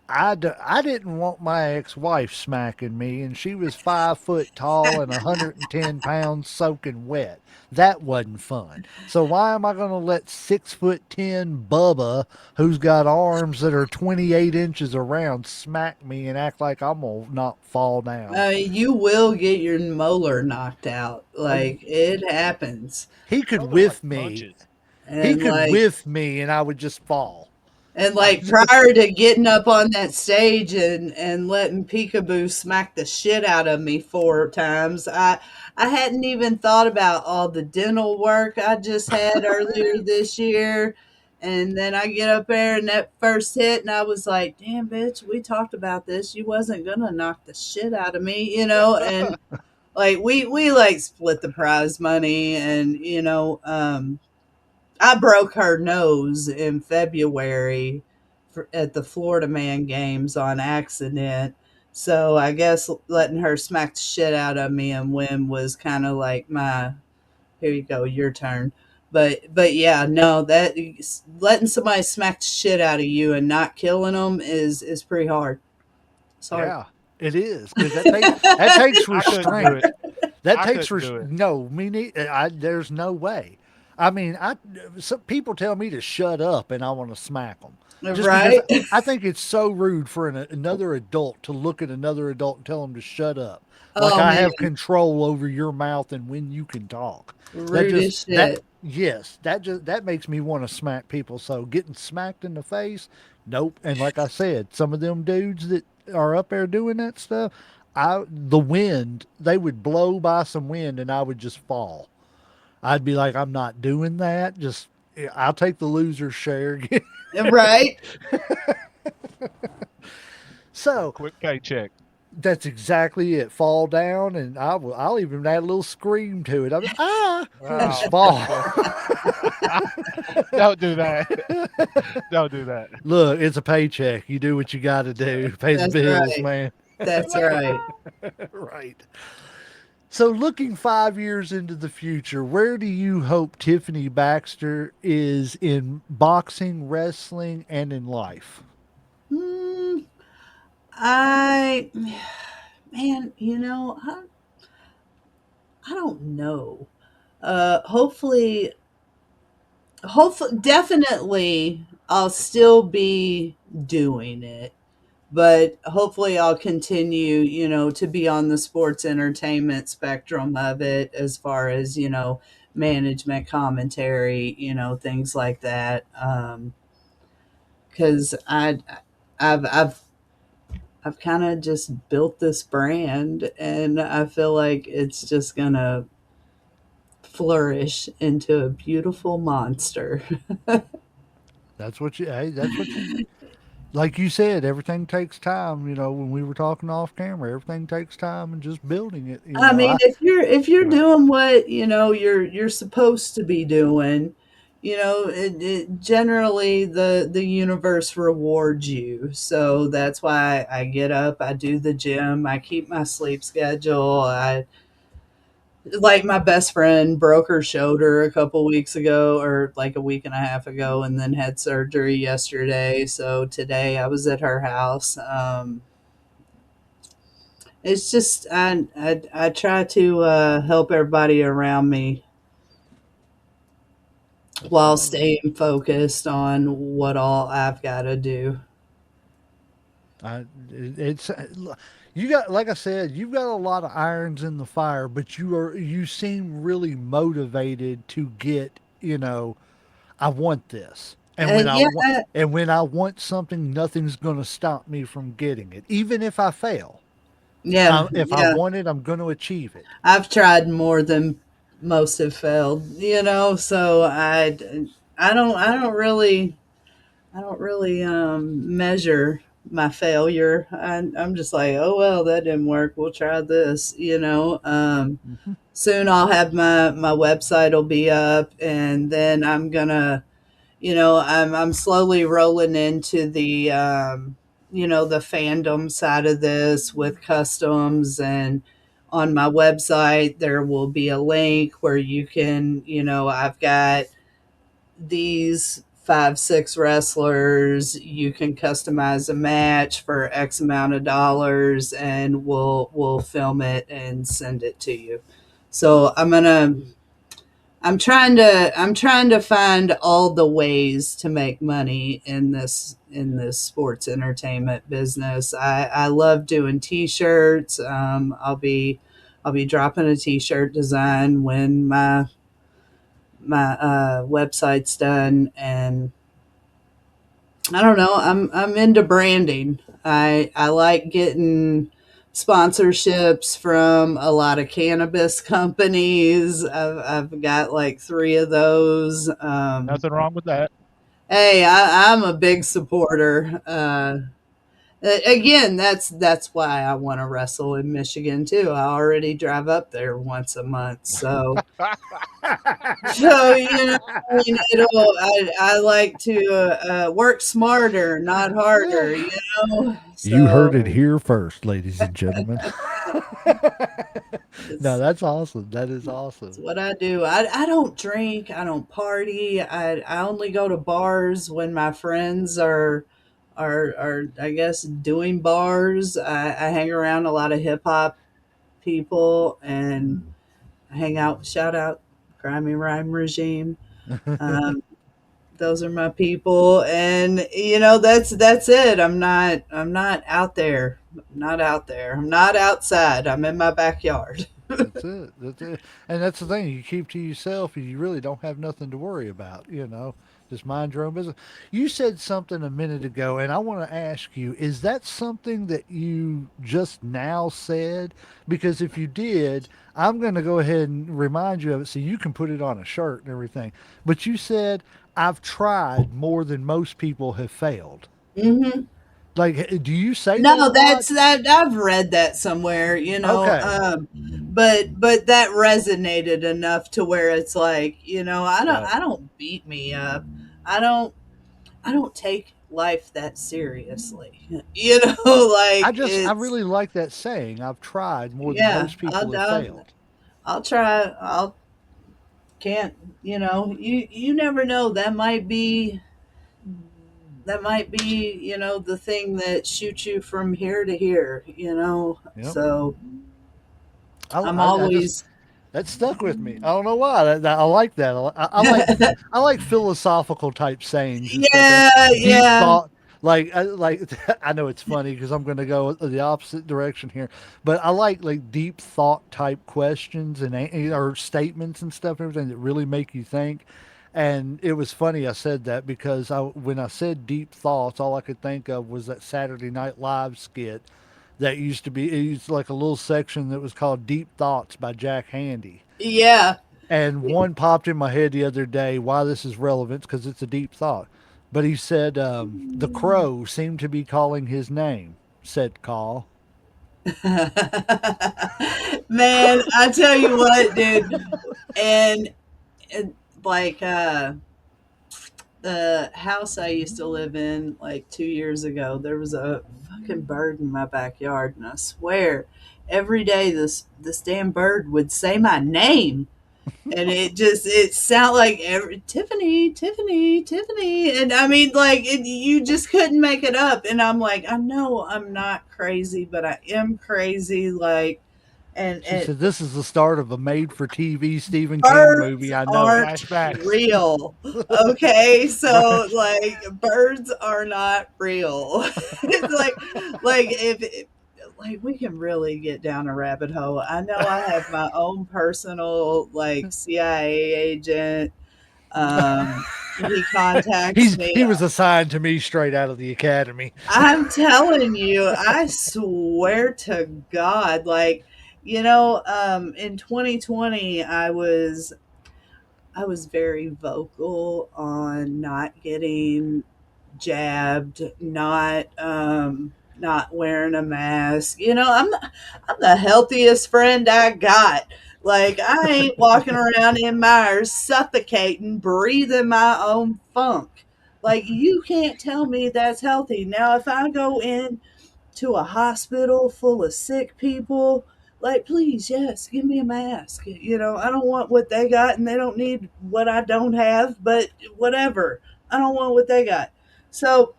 I didn't want my ex-wife smacking me, and she was 5 foot tall and 110 pounds soaking wet. That wasn't fun. So why am I going to let 6'10" Bubba, who's got arms that are 28 inches around, smack me and act like I'm gonna not fall down? You will get your molar knocked out. Uh, Like it happens, he could Those are like whiff me. punches. He and could like whiff me, and I would just fall. and I like just, prior to getting up on that stage and letting Peekaboo smack the shit out of me 4 times, I hadn't even thought about all the dental work I just had earlier this year. And then I get up there and that first hit, and I was like, "Damn, bitch, we talked about this. You wasn't gonna knock the shit out of me." And like we like split the prize money, and I broke her nose in February at the Florida Man games on accident. So I guess letting her smack the shit out of me and win was kind of like my, here you go, your turn. But yeah, no, that letting somebody smack the shit out of you and not killing them is pretty hard. It's hard. yeah, it is because that takes I couldn't do it. restraint. That I takes couldn't do it. no me. There's no way. I mean, some people tell me to shut up, and I want to smack them just because Right? I think it's so rude for another adult to look at another adult and tell them to shut up. Like Oh I man, have control over your mouth and when you can talk. That rude just as that shit. yes, that makes me want to smack people. So getting smacked in the face, nope. And like I said, some of them dudes that are up there doing that stuff, the wind, they would blow by some wind and I would just fall. I'd be like, I'm not doing that. Just I'll take the loser's share. Right? So Quick paycheck. that's exactly it. Fall down, and I'll even add a little scream to it. Just Oh, fall. don't do that. Don't do that. Look, it's a paycheck. You do what you got to do. Pay the That's bills, right. man. That's right. Right. So, looking 5 years into the future, where do you hope Tiffany Baxter is in boxing, wrestling, and in life? Hmm. I man, I don't know. Hopefully, definitely, I'll still be doing it, but hopefully, I'll continue, to be on the sports entertainment spectrum of it, as far as management commentary, things like that. Because I've I've I've kind of just built this brand, and I feel like it's just gonna flourish into a beautiful monster. That's what you, like you said, everything takes time. When we were talking off camera, everything takes time and just building it. I mean, if you're Right. doing what you're supposed to be doing, generally the universe rewards you. So that's why I get up, I do the gym, I keep my sleep schedule, Like my best friend broke her shoulder a couple weeks ago, or like a week and a half ago, and then had surgery yesterday. So today I was at her house. It's just I try to help everybody around me That's while awesome. staying focused on what all I've got to do. It's you got, like I said, you've got a lot of irons in the fire, but you seem really motivated to get, I want this. And when And yeah, I want something, nothing's going to stop me from getting it, even if I fail. yeah, If I yeah. want it, I'm going to achieve it. I've tried more than most have failed, so I don't really measure my failure. I'm just like, oh well, that didn't work. We'll try this. Mhm. Soon I'll have my website will be up, and then I'm gonna, I'm slowly rolling into the fandom side of this with customs. And on my website there will be a link where you can, I've got these 5 6 wrestlers. You can customize a match for X amount of dollars, and we'll film it and send it to you. So I'm trying to find all the ways to make money in this sports entertainment business. I love doing t-shirts. I'll be dropping a t-shirt design when my website's done. And I don't know. I'm into branding. I like getting sponsorships from a lot of cannabis companies. I've got like 3 of those. Nothing wrong with that. Hey, I'm a big supporter. Again, that's why I want to wrestle in Michigan too. I already drive up there once a month, so I mean, I like to work smarter, not harder. You heard it So here first, ladies and gentlemen. No, it's that's awesome. That is it's awesome. what I do. I don't drink. I don't party. I only go to bars when my friends are I guess doing bars. I hang around a lot of hip hop people, and I hang out. Shout out, Grimy Rhyme Regime. Um, those are my people, and that's it. I'm not out there. I'm not out there. I'm not outside. I'm in my backyard. That's it. That's it. And that's the thing. You keep to yourself, and you really don't have nothing to worry about. Just mind your own business. You said something a minute ago, and I want to ask you: is that something that you just now said? Because if you did, I'm going to go ahead and remind you of it, so you can put it on a shirt and everything. But you said I've tried more than most people have failed. Hmm. Like, do you say that a No, lot? that's that. I've read that somewhere, Okay. but that resonated enough to where it's like, Yeah. I don't beat me up. I don't I don't take life that seriously. I Like just, I it's really like that saying. I've tried more than yeah. most people have failed. I'll try. I'll can't. You never know. That might be the thing that shoots you from here to here. Yep. So I'm I just, always that stuck with me. I don't know why. I like that. I like philosophical type sayings and stuff. And yeah, deep yeah. thought. Like I know it's funny because I'm going to go the opposite direction here, but I like deep thought type questions or statements and stuff, everything that really make you think. And it was funny I said that because when I said deep thoughts, all I could think of was that Saturday Night Live skit that used to be, it used like a little section that was called Deep Thoughts by Jack Handy. Yeah. And one popped in my head the other day why this is relevant because it's a deep thought. But he said, the crow seemed to be calling his name, said Call. Man, I tell you what, dude. And, and like the house I used to live in like 2 years ago, there was a fucking bird in my backyard, and I swear every day this damn bird would say my name. And it sounded like Tiffany, Tiffany, Tiffany, and I mean, like you just couldn't make it up. And I'm like, I know I'm not crazy, but I am crazy. Like, She and said, "This is the start of a made-for-TV Stephen King movie. birds I know it." aren't Flashbacks. real. Okay, Right. so like birds are not real. It's like if like we can really get down a rabbit hole. I know I have my own personal like CIA agent. He contacts me. He was assigned to me straight out of the academy. I'm telling you, I swear to God, like, in 2020, I was very vocal on not getting jabbed, not wearing a mask. I'm the healthiest friend I got. Like I ain't walking around in Myers suffocating, breathing my own funk. Like you can't tell me that's healthy. Now if I go in to a hospital full of sick people, like please, yes, give me a mask. I don't want what they got and they don't need what I don't have, but whatever. I don't want what they got. So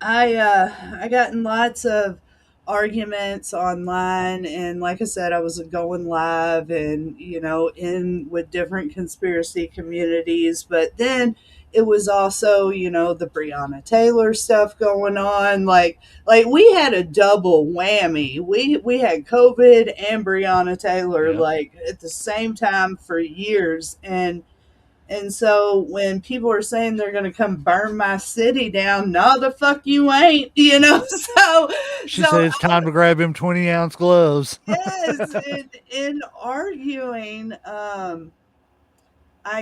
I got in lots of arguments online, and like I said, I was going live and in with different conspiracy communities. But then it was also the Breonna Taylor stuff going on. Like we had a double whammy. We had COVID and Breonna Taylor Yep. like at the same time for years, and so when people are saying they're going to come burn my city down, no, the fuck you ain't, So, She so said it's time to grab him 20-ounce gloves. yes, in arguing, I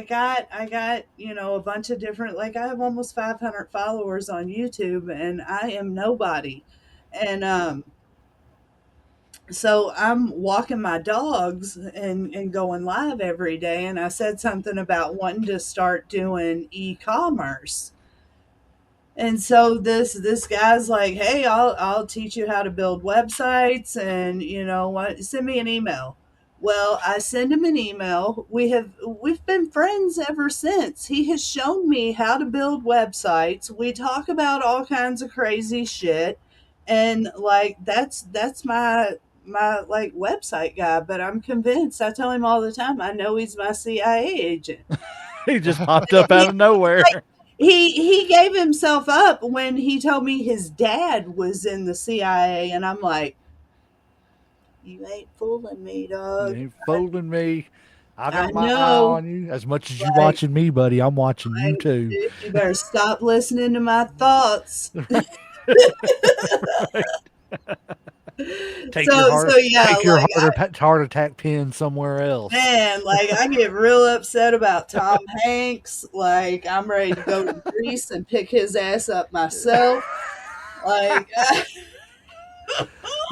got a bunch of different. Like I have almost 500 followers on YouTube, and I am nobody, and so I'm walking my dogs and going live every day. And I said something about wanting to start doing e-commerce. And so this guy's like, "Hey, I'll teach you how to build websites, and what? Send me an email." Well, I send him an email. We've been friends ever since. He has shown me how to build websites. We talk about all kinds of crazy shit, and like that's my like website guy. But I'm convinced. I tell him all the time. I know he's my CIA agent. He just popped up out of nowhere. He gave himself up when he told me his dad was in the CIA, and I'm like, you ain't fooling me, You dog. ain't fooling me. I I got my eye know, on you. As much as you like, watching me, buddy, I'm watching you too. you better stop listening to my thoughts. Right. So yeah, Take your like heart attack pin somewhere else. man, like I get real upset about Tom Hanks. Like I'm ready to go to Greece and pick his ass up myself. Like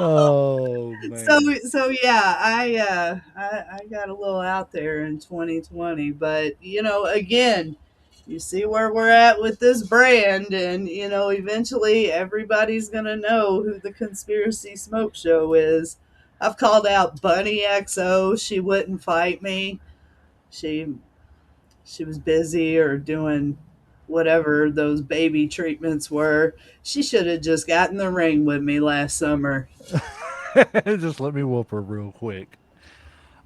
Oh so man. so yeah, I got a little out there in 2020, but again, you see where we're at with this brand, and eventually everybody's gonna know who the Conspiracy Smoke Show is. I've called out Bunny XO. She wouldn't fight me. She she was busy or doing whatever those baby treatments were. She should have just got in the ring with me last summer. Just let me whoop her real quick.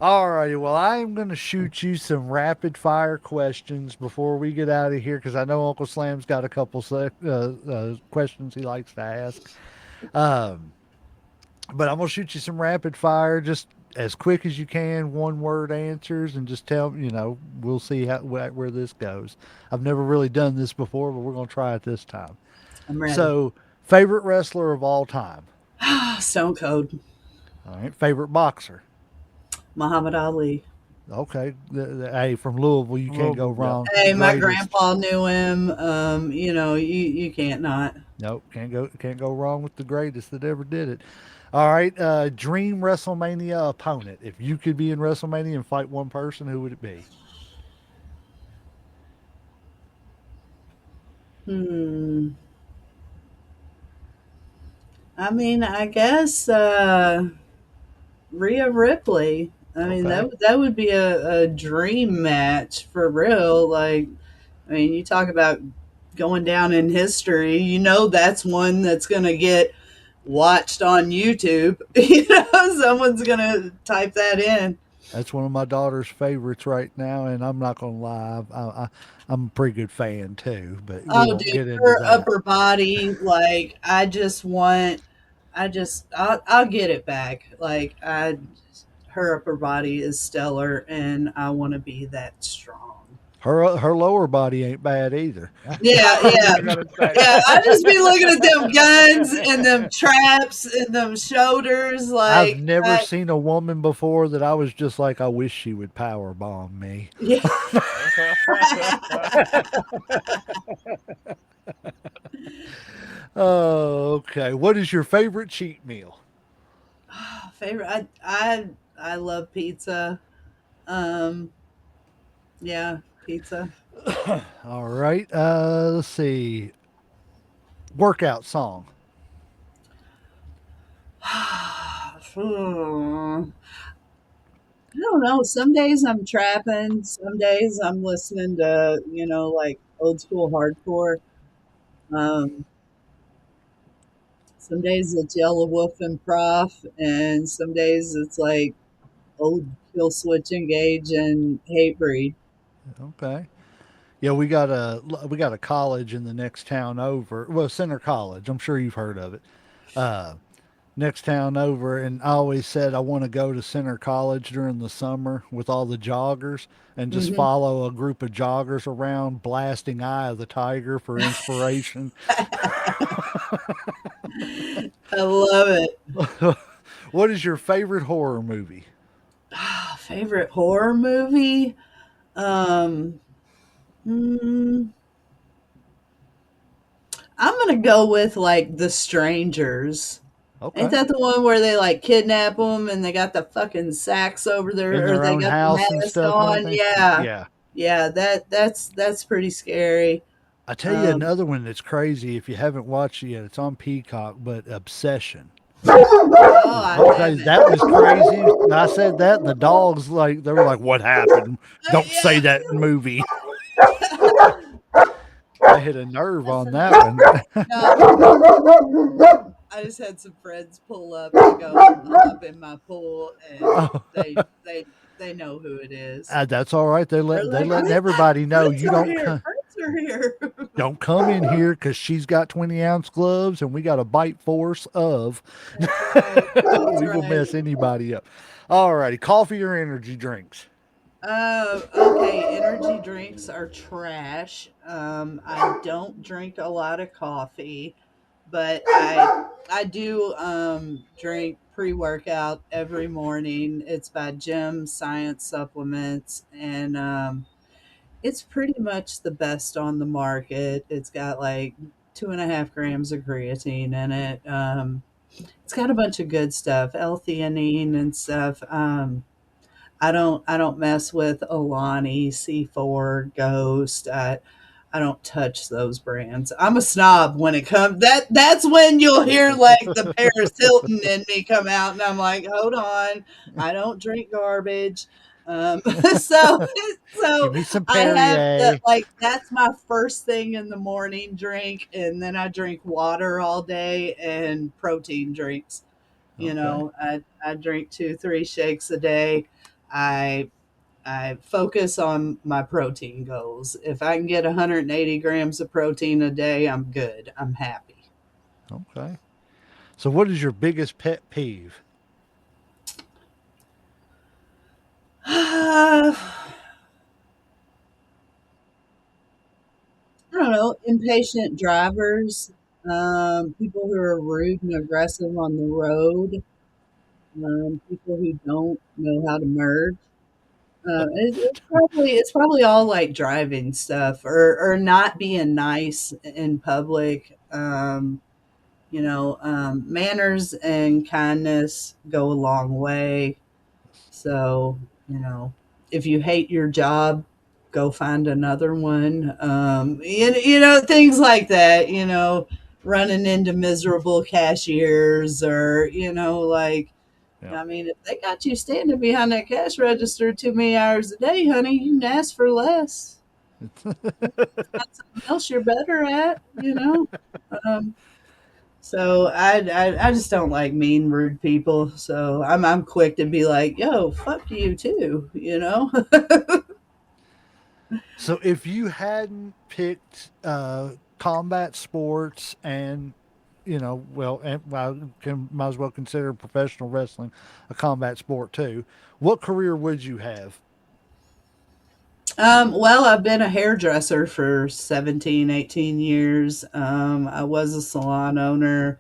Alrighty, well, I'm going to shoot you some rapid fire questions before we get out of here because I know Uncle Slam's got a couple questions he likes to ask. Um, but I'm going to shoot you some rapid fire, just as quick as you can, one word answers, and just tell, we'll see where this goes. I've never really done this before, but we're going to try it this time. I'm ready. So, favorite wrestler of all time? Stone Cold. All right, favorite boxer? Muhammad Ali. Okay, hey, from Louisville, you can't go Yep. wrong. Hey, my Greatest. grandpa knew him. You can't not. Nope, can't go wrong with the greatest that ever did it. All right, dream WrestleMania opponent. If you could be in WrestleMania and fight one person, who would it be? Hmm. I mean, I guess Rhea Ripley. I mean, Okay. that would be a dream match for real. Like, I mean, you talk about going down in history. You know, that's one that's gonna get watched on YouTube. You know, someone's gonna type that in. That's one of my daughter's favorites right now, and I'm not gonna lie, I'm a pretty good fan too. But we Oh, won't dude, get into her that. upper body, like I'll get it back. Her upper body is stellar, and I want to be that strong. Her lower body ain't bad either. Yeah, I was yeah, just gonna say. yeah. I just be looking at them guns and them traps and them shoulders, I've like, never seen a woman before that I was just like, I wish she would power bomb me. yeah. Oh, okay. What is your favorite cheat meal? Favorite. I love pizza. Um, yeah, pizza. All right. Let's see. Workout song. Hmm. I don't know. Some days I'm trapping. Some days I'm listening to, like old school hardcore. Um, some days it's Yellow Wolf and Prof, and some days it's like old Kill Switch Engage and Hatebreed. Okay. Yeah, we got a college in the next town over. Well, Center College. I'm sure you've heard of it. Uh, Next town over, and I always said I want to go to Center College during the summer with all the joggers and just Hmm. follow a group of joggers around blasting Eye of the Tiger for inspiration. I love it. What is your favorite horror movie? Favorite horror movie? Um, hmm, I'm gonna go with like The Strangers. Ain't Okay. that the one where they like kidnap them and they got the fucking sacks over In their, or their they own got the house and mask stuff and on? everything? Yeah, Yeah. yeah. That's pretty scary. I tell you Um, another one that's crazy if you haven't watched it yet. It's on Peacock, but Obsession. oh, I I'll tell you, haven't. that was crazy. I said that, and the dogs like they were like, "What happened? Don't say Yeah, that in movie." I hit a nerve that's on a, that one. no. I just had some friends pull up to go up in my pool, and Oh, they know who it is. that's all right. They're They like, letting everybody know friends you are don't here. Friends are here. don't come in here because she's got 20-ounce gloves and we got a bite force of. That's right. That's We will right. mess anybody up. All righty, coffee or energy drinks? Okay. Energy drinks are trash. I don't drink a lot of coffee, but I do drink pre workout every morning. It's by Gym Science Supplements, and it's pretty much the best on the market. It's got like 2.5 grams of creatine in it. It's got a bunch of good stuff, L-theanine and stuff. I don't mess with Alani, C4, Ghost. I don't touch those brands. I'm a snob when it comes. That's when you'll hear like the Paris Hilton in me come out, and I'm like, hold on, I don't drink garbage. So Give so me some I have to Perrier. like that's my first thing in the morning drink, and then I drink water all day and protein drinks. Okay. I drink 2-3 shakes a day. I I focus on my protein goals. If I can get 180 grams of protein a day, I'm good. I'm happy. Okay. So, what is your biggest pet peeve? I don't know. Impatient drivers, people who are rude and aggressive on the road, people who don't know how to merge. It's probably all like driving stuff or not being nice in public. Manners and kindness go a long way. So, you know, if you hate your job, go find another one. You know, things like that, you know, running into miserable cashiers or, you know, like, Yeah. I mean, if they got you standing behind that cash register too many hours a day, honey, you can ask for less. Something else you're better at, you know? Um, so I just don't like mean, rude people. So I'm quick to be like, yo, fuck you too, you know? So if you hadn't picked combat sports and might as well consider professional wrestling a combat sport too. What career would you have? Well, I've been a hairdresser for 17, 18 years. I was a salon owner.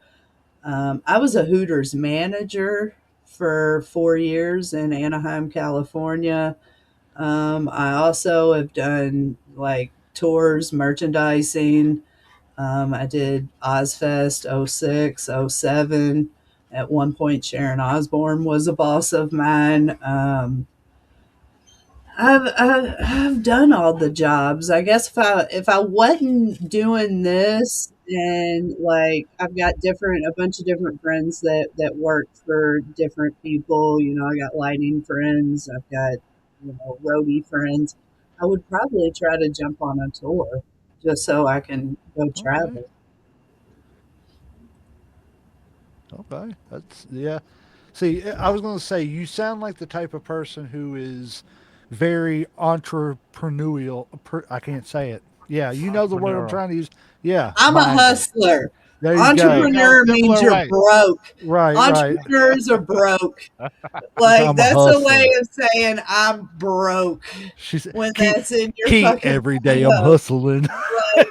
I was a Hooters manager for 4 years in Anaheim, California. I also have done like tours, merchandising. I did Ozfest '06, '07. At one point, Sharon Osbourne was a boss of mine. I've done all the jobs. I guess if I wasn't doing this, and like I've got different a bunch of different friends that work for different people. You know, I got lighting friends. I've got, you know, roadie friends. I would probably try to jump on a tour just so I can go Okay. travel. Okay. That's yeah. See, I was going to say you sound like the type of person who is very entrepreneurial. I can't say it. Yeah, you know the word I'm Entrepreneurial. trying to use. Yeah, I'm a minded. hustler. There you There you go. go. Entrepreneur means Simpler you're way. broke. Right, right. Entrepreneurs are broke. Like I'm a that's a way hustler. of saying I'm broke She said, when "Key, that's in your key. fucking Every day I'm bio. hustling." Like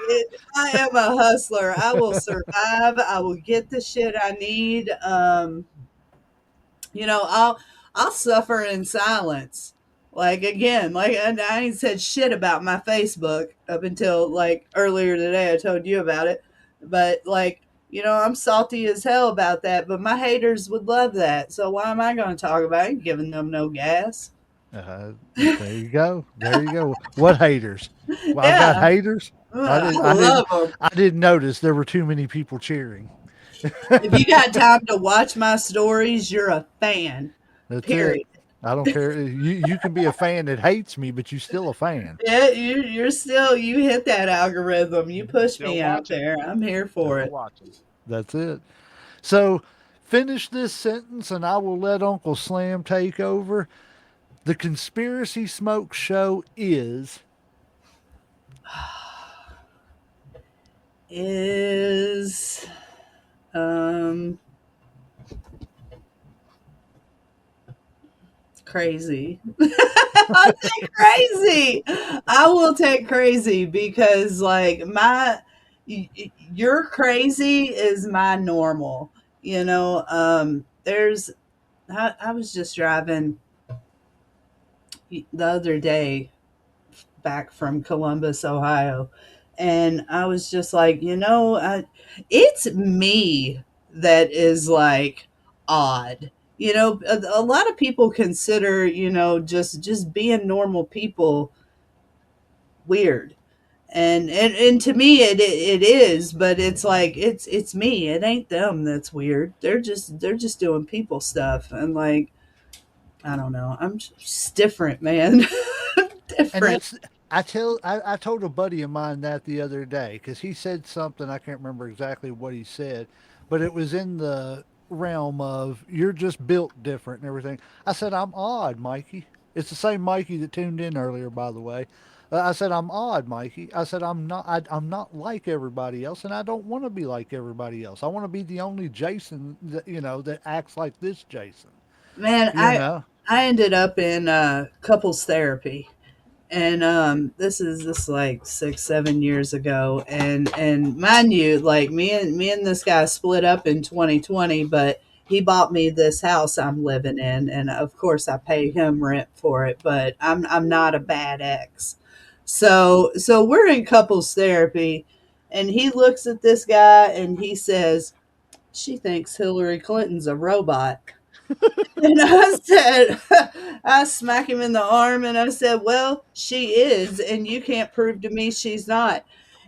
I am a hustler. I will survive. I will get the shit I need. You know, I'll suffer in silence. Like again, like and I ain't said shit about my Facebook up until like earlier today. I told you about it, but like, you know, I'm salty as hell about that. But my haters would love that. So why am I going to talk about it? I ain't giving them no gas. There you go. There you go. What haters? Well, I've got Yeah, haters. I I didn't. I didn't. love them. I didn't notice there were too many people cheering. If you got time to watch my stories, you're a fan. That's it. Period. I don't care. You can be a fan that hates me, but you still a fan. Yeah, you're still you hit that algorithm. You push Still me out watching. there. I'm here for Still it. watching. That's it. So finish this sentence, and I will let Uncle Slam take over. The Conspiracy Smoke Show is. Is um crazy. I'll take crazy. I will take crazy because like your crazy is my normal. You know, there's I was just driving the other day back from Columbus, Ohio. And I was just like, you know, it's me that is like odd. You know, a lot of people consider, you know, just being normal people weird. And to me it is, but it's like it's me. It ain't them that's weird. They're just doing people stuff and like I don't know. I'm just different, man. And Different. that's I told a buddy of mine that the other day because he said something. I can't remember exactly what he said, but it was in the realm of you're just built different and everything. I said I'm odd, Mikey. It's the same Mikey that tuned in earlier, by the way. I said I'm odd, Mikey. I said I'm not like everybody else, and I don't want to be like everybody else. I want to be the only Jason that that acts like this Jason. Man, You know. I ended up in couples therapy, and this like 6 7 years ago, and mind you, like me and this guy split up in 2020, but he bought me this house I'm living in, and of course I pay him rent for it, but I'm not a bad ex, so we're in couples therapy, and he looks at this guy and he says, "She thinks Hillary Clinton's a robot." And I said, I smack him in the arm and I said, well, she is, and you can't prove to me she's not.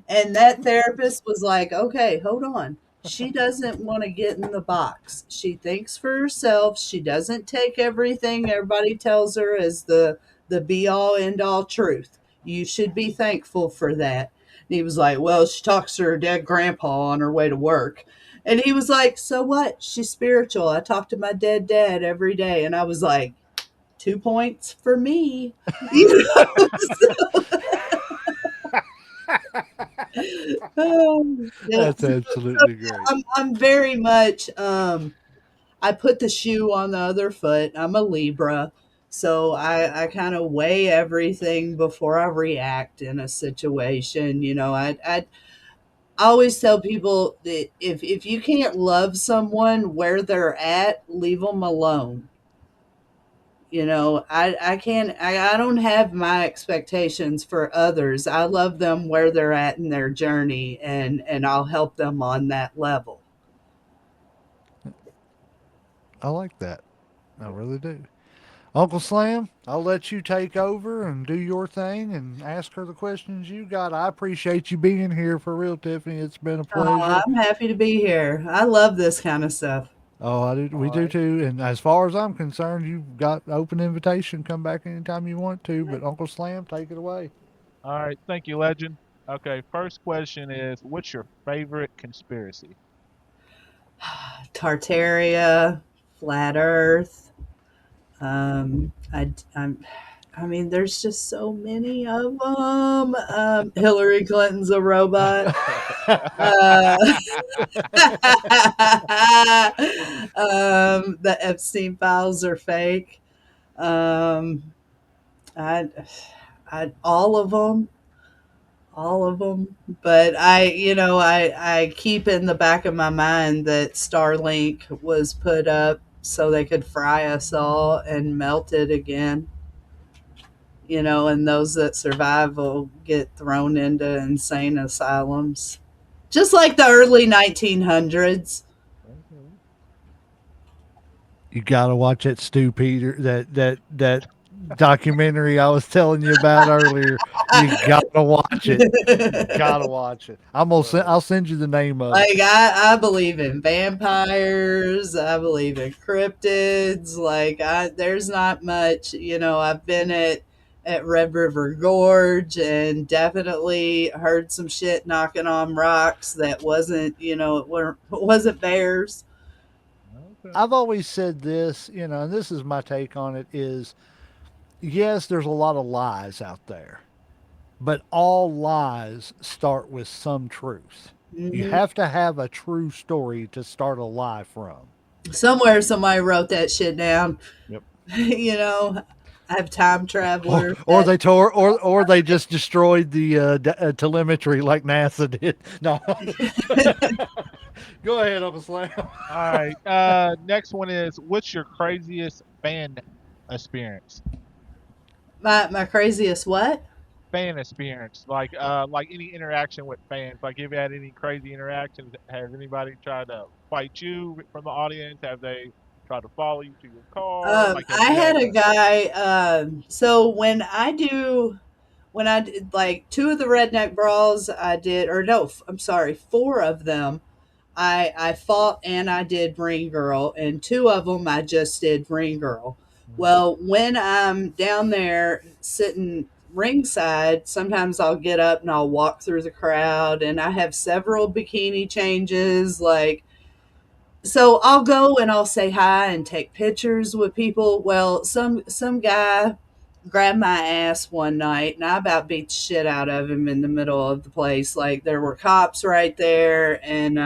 And that therapist was like, okay, hold on. She doesn't want to get in the box. She thinks for herself. She doesn't take everything everybody tells her as the be all end all truth. You should be thankful for that. And he was like, well, she talks to her dead grandpa on her way to work. And he was like, so what? She's spiritual. I talk to my dead dad every day. And I was like, 2 points for me. You know? Yeah. That's absolutely great. I'm very much I put the shoe on the other foot. I'm a Libra. So I kind of weigh everything before I react in a situation. I always tell people that if you can't love someone where they're at, leave them alone. I can't, I don't have my expectations for others. I love them where they're at in their journey, and I'll help them on that level. I like that. I really do. Uncle Slam, I'll let you take over and do your thing and ask her the questions you got. I appreciate you being here for real, Tiffany. It's been a Oh, pleasure. I'm happy to be here. I love this kind of stuff. Oh, I do. We All do right. too. And as far as I'm concerned, you've got open invitation. Come back anytime you want to. But Uncle Slam, take it away. All right. Thank you, Legend. Okay. First question is, what's your favorite conspiracy? Tartaria, flat Earth. I mean, there's just so many of them. Hillary Clinton's a robot. Uh, the Epstein files are fake. Um, I, all of them. But I keep in the back of my mind that Starlink was put up so they could fry us all and melt it again. And those that survive will get thrown into insane asylums, just like the early 1900s. Okay. You gotta watch that Stu Peter that documentary I was telling you about earlier. You gotta watch it. You gotta watch it. Right. I'll send you the name of it. Like I believe in vampires. I believe in cryptids. There's not much. I've been at Red River Gorge and definitely heard some shit knocking on rocks that wasn't. It wasn't bears. Okay. I've always said this, and this is my take on it is yes, there's a lot of lies out there, but all lies start with some truth. You Hmm. have to have a true story to start a lie from. Somewhere somebody wrote that shit down. Yep. you know, I have time Or, travelers or that they tore, or they just destroyed the telemetry like NASA did. No, go ahead, Uncle Slam. All right. Next one is, what's your craziest fan experience? my craziest what? Fan experience, like any interaction with fans. Like, if you had any crazy interactions, has anybody tried to fight you from the audience? Have they tried to follow you to your car? Like, have I you had had a a guy. So when I did like two of the redneck brawls, I did, or no, I'm sorry, four of them. I fought and I did ring girl, and two of them I just did ring girl. Mhm. Well, when I'm down there sitting ringside, sometimes I'll get up and I'll walk through the crowd, and I have several bikini changes. So I'll go and I'll say hi and take pictures with people. Well, some guy grabbed my ass one night and I about beat the shit out of him in the middle of the place. Like there were cops right there, and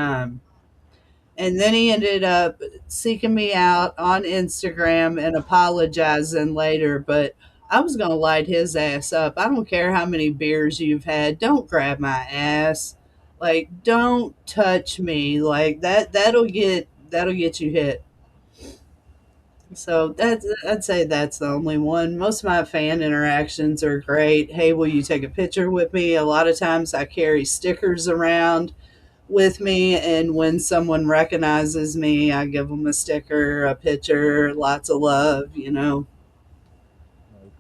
then he ended up seeking me out on Instagram and apologizing later. But I was going to light his ass up. I don't care how many beers you've had. Don't grab my ass. Like, don't touch me. Like that. That'll get you hit. So I'd say that's the only one. Most of my fan interactions are great. Hey, will you take a picture with me? A lot of times I carry stickers around with me, and when someone recognizes me, I give them a sticker, a picture, lots of love, you know.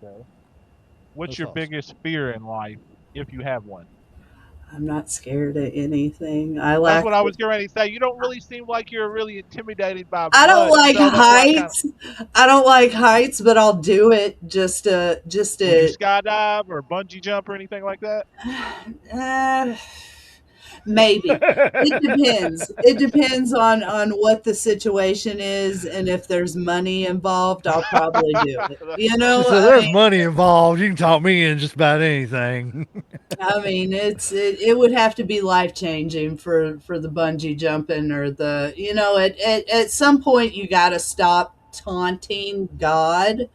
Okay. What's That's your awesome. biggest fear in life, if you have one? I'm not scared of anything. I That's lack what I was getting ready to say. You don't really seem like you're really intimidated by I don't much, like so that's why I kind of. heights. I don't like heights, but I'll do it just Would you to skydive or bungee jump or anything like that? uh, maybe. It depends. It depends on what the situation is, and if there's money involved, I'll probably do it. You She know, said, "There's money involved. You can talk me in just about anything." I mean, it would have to be life changing for the bungee jumping or the at some point you got to stop taunting God.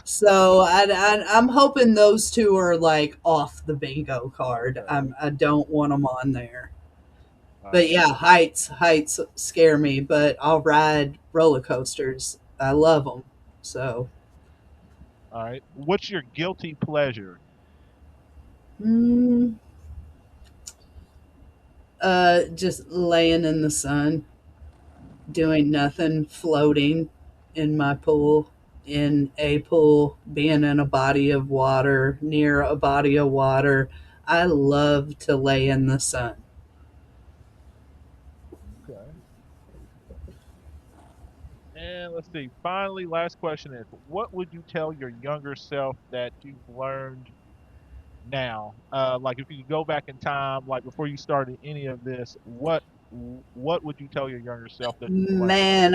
So I'm hoping those two are like off the bingo card. Okay. I don't want them on there. All But right. yeah, heights scare me. But I'll ride roller coasters. I love them. So All right. What's your guilty pleasure? mm, just laying in the sun, doing nothing, floating in my pool, in a pool, being in a body of water, near a body of water. I love to lay in the sun. Okay. And let's see. Finally, last question is: what would you tell your younger self that you've learned now? Like if you could go back in time, like before you started any of this, what would you tell your younger self that you've learned? Man,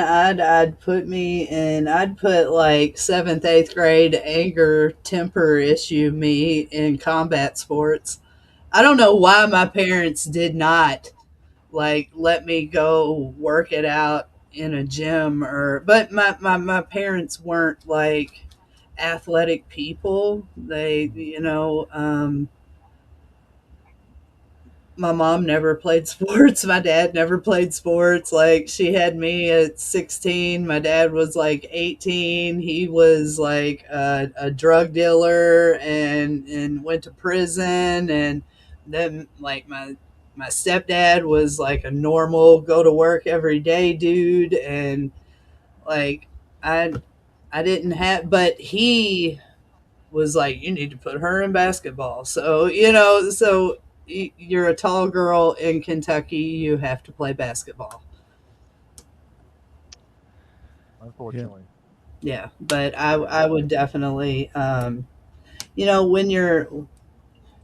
I'd put like seventh, eighth grade anger, temper issue me in combat sports. I don't know why my parents did not like let me go work it out in a gym but my parents weren't like athletic people. They, my mom never played sports. My dad never played sports. Like she had me at 16. My dad was like 18. He was like a drug dealer and went to prison. And then like my stepdad was like a normal go to work every day dude. And like I I didn't have, but he was like, you need to put her in basketball. So, you're a tall girl in Kentucky, you have to play basketball. Yeah. Unfortunately. Yeah, but I would definitely, when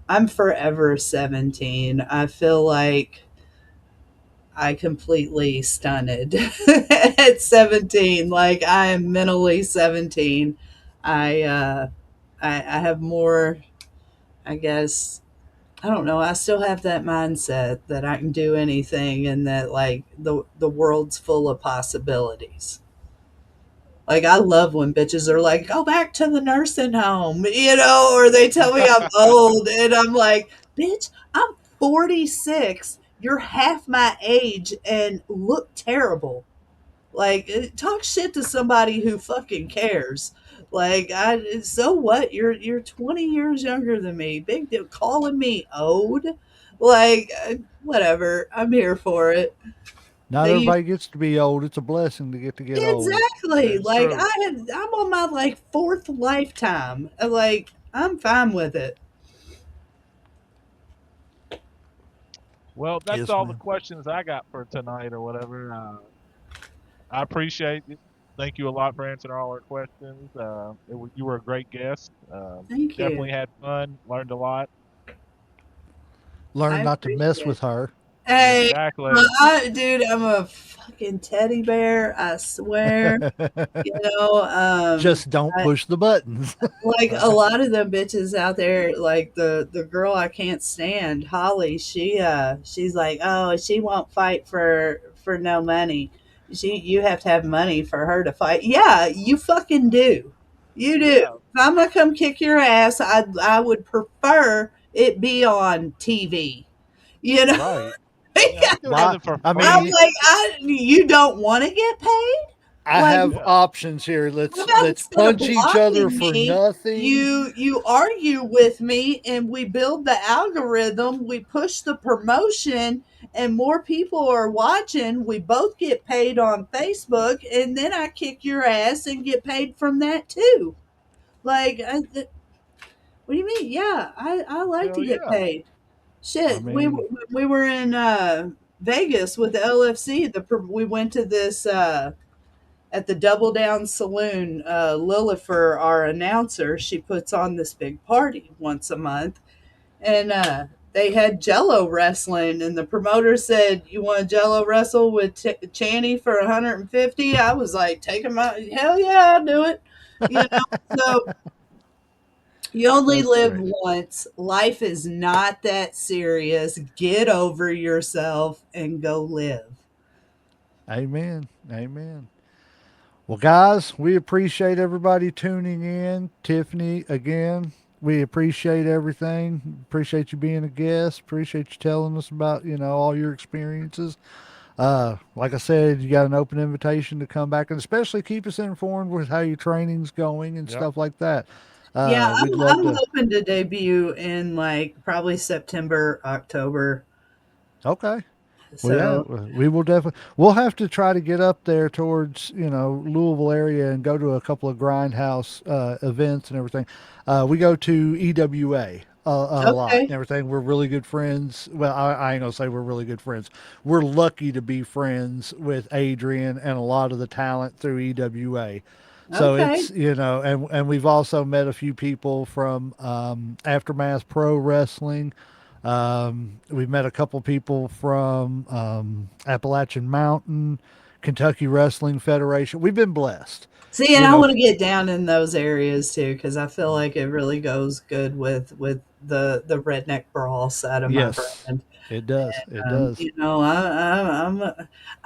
I'm forever 17. I feel like I completely stunted at 17. Like I am mentally 17. I, uh, I have more, I guess, I don't know. I still have that mindset that I can do anything and that like the world's full of possibilities. Like I love when bitches are like, "Go back to the nursing home," or they tell me I'm old and I'm like, "Bitch, I'm 46. You're half my age and look terrible." Like, talk shit to somebody who fucking cares. Like, so what? You're 20 years younger than me. Big deal. Calling me old, like, whatever. I'm here for it. Not They everybody gets to be old. It's a blessing to get old. exactly That is like true. I'm on my like fourth lifetime. Like, I'm fine with it. Well, that's Yes, all the ma'am. questions I got for tonight or whatever. I appreciate it. Thank you a lot for answering all our questions. You were a great guest. Thank you. Definitely had fun. Learned a lot. Learn I not to mess appreciate it. with her. Hey, Exactly. dude, I'm a fucking teddy bear. I swear. You know, Just don't I, push the buttons. like a lot of them bitches out there, like the girl I can't stand, Holly. She's like, oh, she won't fight for no money. You have to have money for her to fight. Yeah, you fucking do. You do. Yeah. If I'm gonna come kick your ass, I would prefer it be on TV. You know. Right. Yeah, Yeah. I'll do Why? anything for I I'm fun. mean, like, you don't want to get paid? I Like, have Yeah. options here. how Let's about let's instead of punch each other blocking for me, nothing. you argue with me and we build the algorithm, we push the promotion and more people are watching, we both get paid on Facebook and then I kick your ass and get paid from that too. Like what do you mean? Yeah, I like Hell to get yeah. paid. I Shit, mean, we were in Vegas with the LFC. We went to this at the Double Down Saloon. Lilifer, our announcer, she puts on this big party once a month, and they had Jello wrestling, and the promoter said, "You want to Jello wrestle with Channy for 150?" I was like, "Take him out! Hell yeah, I'll do it!" You know, so. You only that's live great. once. Life is not that serious. Get over yourself and go live. Amen. Amen. Well, guys, we appreciate everybody tuning in. Tiffany, again, we appreciate everything. Appreciate you being a guest. Appreciate you telling us about, all your experiences. Like I said, you got an open invitation to come back and especially keep us informed with how your training's going and Yep. stuff like that. Yeah, We'd love I'm to. hoping to debut in like probably September, October. Okay. Well, yeah, So we will definitely. We'll have to try to get up there towards Louisville area and go to a couple of grindhouse events and everything. We go to EWA a lot and okay, everything. We're really good friends. Well, I ain't gonna say we're really good friends. We're lucky to be friends with Adrian and a lot of the talent through EWA. So okay, it's and we've also met a few people from Aftermath Pro Wrestling. We've met a couple people from Appalachian Mountain, Kentucky Wrestling Federation. We've been blessed, See, and you I know. want to get down in those areas too because I feel like it really goes good with the redneck brawl side of my Yes, brand. it does. It does. You know,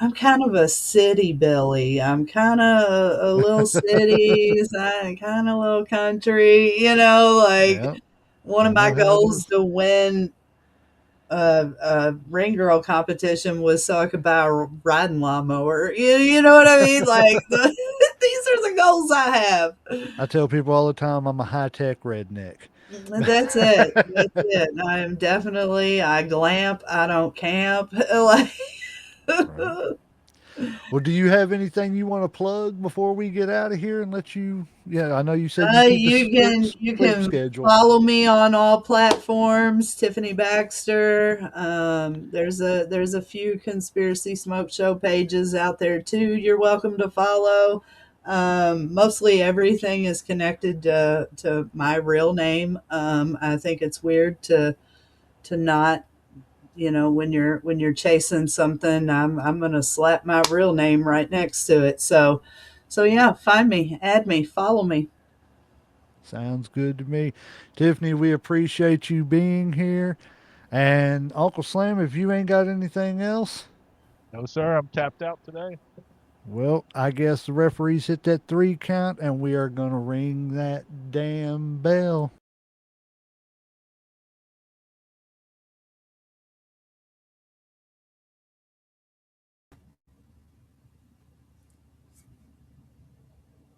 I'm kind of a city Billy. I'm kind of a little cities. I'm kind of a little country. You know, like Yeah, one I of my know how it goals is. to win a ring girl competition was so I could buy a riding lawnmower. You know what I mean? Like these are the goals I have. I tell people all the time I'm a high tech redneck. That's it. That's it. I am definitely. I glamp. I don't camp. Like. Right. Well, do you have anything you want to plug before we get out of here and let you? Yeah, I know you said you keep a You can sleep schedule. follow me on all platforms. Tiffany Baxter. There's a few Conspiracy Smoke Show pages out there too. You're welcome to follow. Mostly everything is connected to my real name. I think it's weird to not when you're chasing something, I'm gonna slap my real name right next to it. So yeah, find me, add me, follow me. Sounds good to me. Tiffany, we appreciate you being here. And Uncle Slam, if you ain't got anything else, No, sir. I'm tapped out today. well, I guess the referees hit that 3 count and we are going to ring that damn bell.